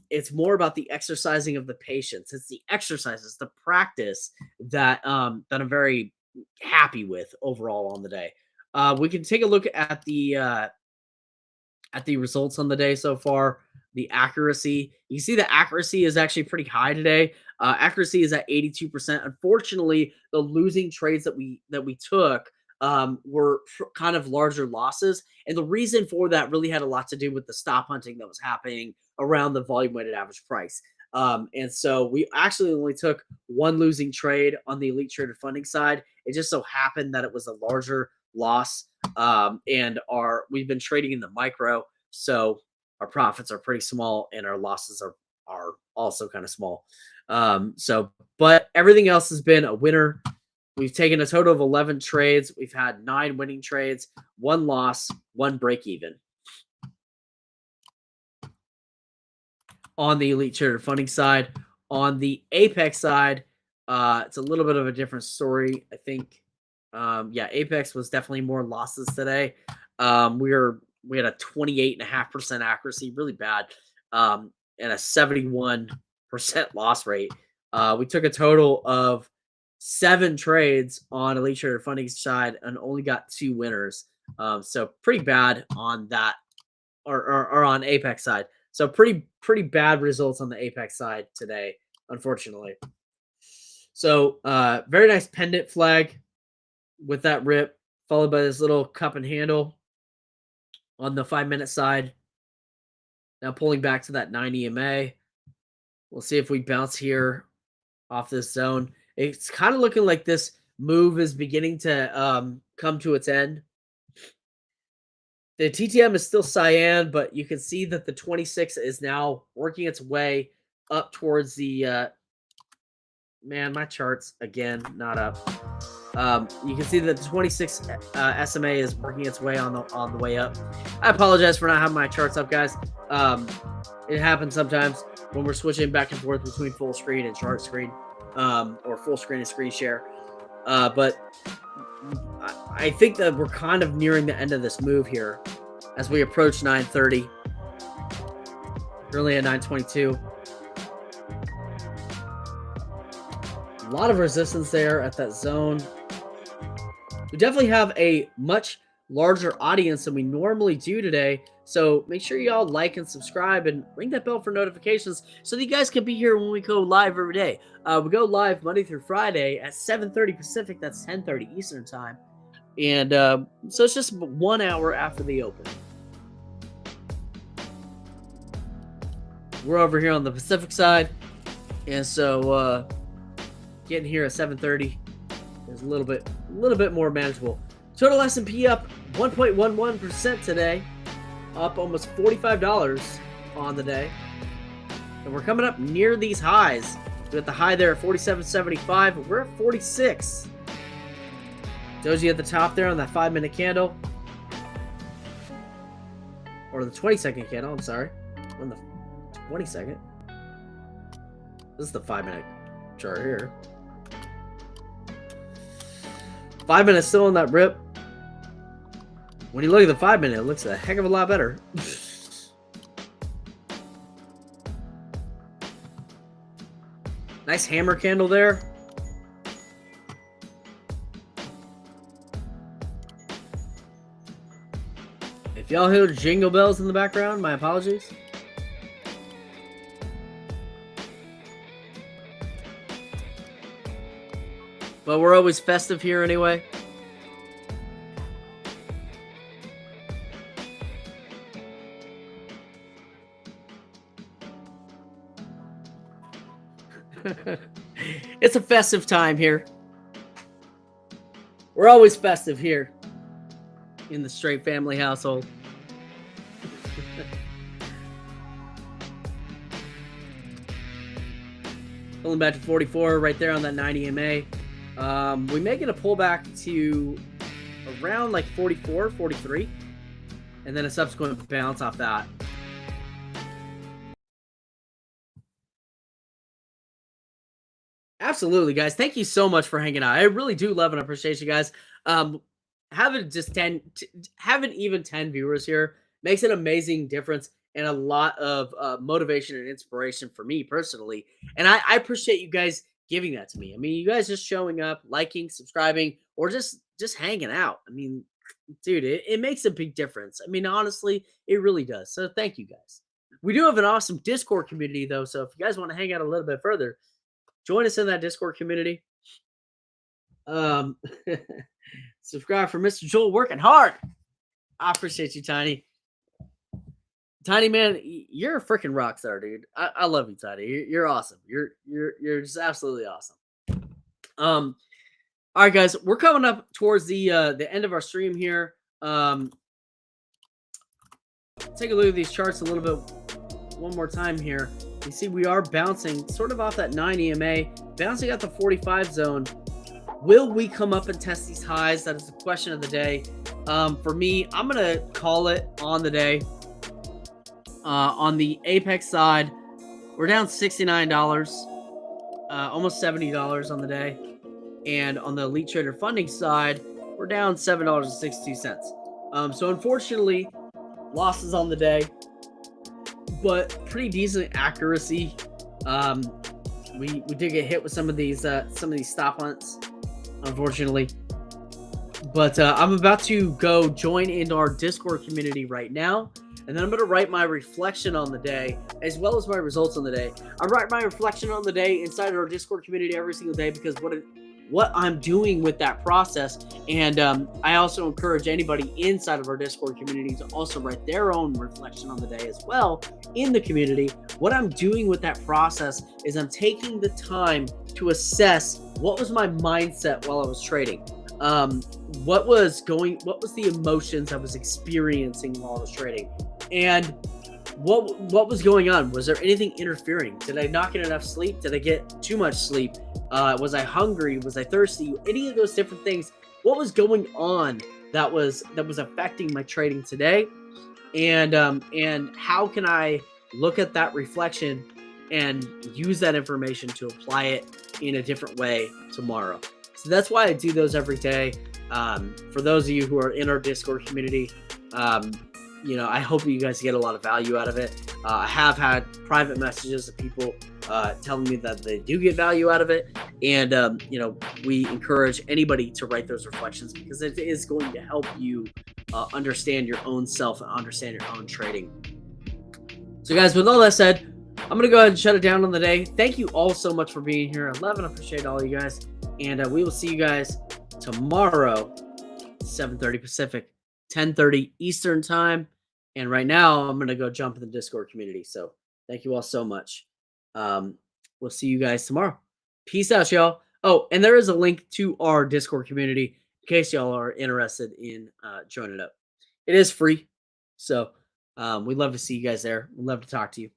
it's more about the exercising of the patience. It's the exercises, the practice that I'm very happy with overall on the day. We can take a look at the results on the day so far. The accuracy, you see the accuracy is actually pretty high today. Accuracy is at 82%. Unfortunately, the losing trades that we took were kind of larger losses, and the reason for that really had a lot to do with the stop hunting that was happening around the volume weighted average price. And so we actually only took one losing trade on the Elite Trader Funding side. It just so happened that it was a larger loss, and we've been trading in the micro, so our profits are pretty small and our losses are also kind of small. But everything else has been a winner. We've taken a total of 11 trades. We've had 9 winning trades, 1 loss, 1 break even. On the Elite Trader Funding side. On the Apex side, it's a little bit of a different story, I think. Apex was definitely more losses today. We had a 28.5% accuracy, really bad, and a 71% loss rate. We took a total of 7 trades on Elite Trader Funding side and only got 2 winners. So pretty bad on that, or on Apex side. So pretty bad results on the Apex side today, unfortunately. So very nice pendant flag with that rip, followed by this little cup and handle on the 5-minute side. Now pulling back to that 9 EMA. We'll see if we bounce here off this zone. It's kind of looking like this move is beginning to come to its end. The TTM is still cyan, but you can see that the 26 is now working its way up towards the man, my charts again not up. You can see that the 26 SMA is working its way on the way up. I apologize for not having my charts up, guys. It happens sometimes when we're switching back and forth between full screen and chart screen, or full screen and screen share. But I think that we're kind of nearing the end of this move here as we approach 930, early at 922. A lot of resistance there at that zone. We definitely have a much larger audience than we normally do today. So make sure y'all like and subscribe and ring that bell for notifications so that you guys can be here when we go live every day. We go live Monday through Friday at 7:30 Pacific. That's 10:30 Eastern time. And so it's just 1 hour after the open. We're over here on the Pacific side. And so getting here at 7:30 is a little bit more manageable. Total S&P up 1.11% today, up almost $45 on the day, and we're coming up near these highs. We got the high there at 47.75. We're at 46. Doji at the top there on that 5-minute candle, or the 20-second candle. I'm sorry, on the 20-second. This is the 5-minute chart here. 5 minutes still on that rip. When you look at the 5-minute, it looks a heck of a lot better. Nice hammer candle there. If y'all hear jingle bells in the background, my apologies. But we're always festive here anyway. It's a festive time here. We're always festive here in the Straight Family household. Pulling back to 44 right there on that 90 EMA. We may get a pullback to around like 44, 43, and then a subsequent bounce off that. Absolutely, guys. Thank you so much for hanging out. I really do love and appreciate you guys. Having even 10 viewers here makes an amazing difference and a lot of motivation and inspiration for me personally. And I appreciate you guys giving that to me. I mean, you guys just showing up, liking, subscribing, or just hanging out. I mean, dude, it makes a big difference. I mean, honestly, it really does. So thank you guys. We do have an awesome Discord community though. So if you guys want to hang out a little bit further, join us in that Discord community. Subscribe for Mr. Joel working hard. I appreciate you, Tiny. Tiny man, you're a freaking rock star, dude. I love you, Tiny. You're awesome. You're just absolutely awesome. All right, guys, we're coming up towards the end of our stream here. Take a look at these charts a little bit one more time here. You see we are bouncing sort of off that 9 EMA, bouncing out the 45 zone. Will we come up and test these highs? That is the question of the day. For me, I'm going to call it on the day. On the Apex side, we're down $69, almost $70 on the day. And on the Elite Trader Funding side, we're down $7.62. So unfortunately, losses on the day, but pretty decent accuracy. We did get hit with some of these stop hunts, unfortunately. But I'm about to go join into our Discord community right now, and then I'm going to write my reflection on the day as well as my results on the day. I write my reflection on the day inside of our Discord community every single day because what I'm doing with that process. And I also encourage anybody inside of our Discord community to also write their own reflection on the day as well in the community. What I'm doing with that process is I'm taking the time to assess what was my mindset while I was trading. What was the emotions I was experiencing while I was trading, and what was going on? Was there anything interfering? Did I not get enough sleep? Did I get too much sleep? Was I hungry? Was I thirsty? Any of those different things. What was going on that was affecting my trading today? And how can I look at that reflection and use that information to apply it in a different way tomorrow? So that's why I do those every day. For those of you who are in our Discord community, I hope you guys get a lot of value out of it. I have had private messages of people telling me that they do get value out of it. And, we encourage anybody to write those reflections because it is going to help you understand your own self and understand your own trading. So, guys, with all that said, I'm going to go ahead and shut it down on the day. Thank you all so much for being here. I love and appreciate all you guys. And we will see you guys tomorrow, 7:30 Pacific, 10:30 Eastern time. And right now, I'm going to go jump in the Discord community. So thank you all so much. We'll see you guys tomorrow. Peace out, y'all. Oh, and there is a link to our Discord community in case y'all are interested in joining up. It is free. So we'd love to see you guys there. We'd love to talk to you.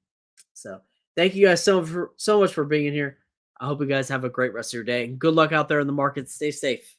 So thank you guys so much for being in here. I hope you guys have a great rest of your day. And good luck out there in the market. Stay safe.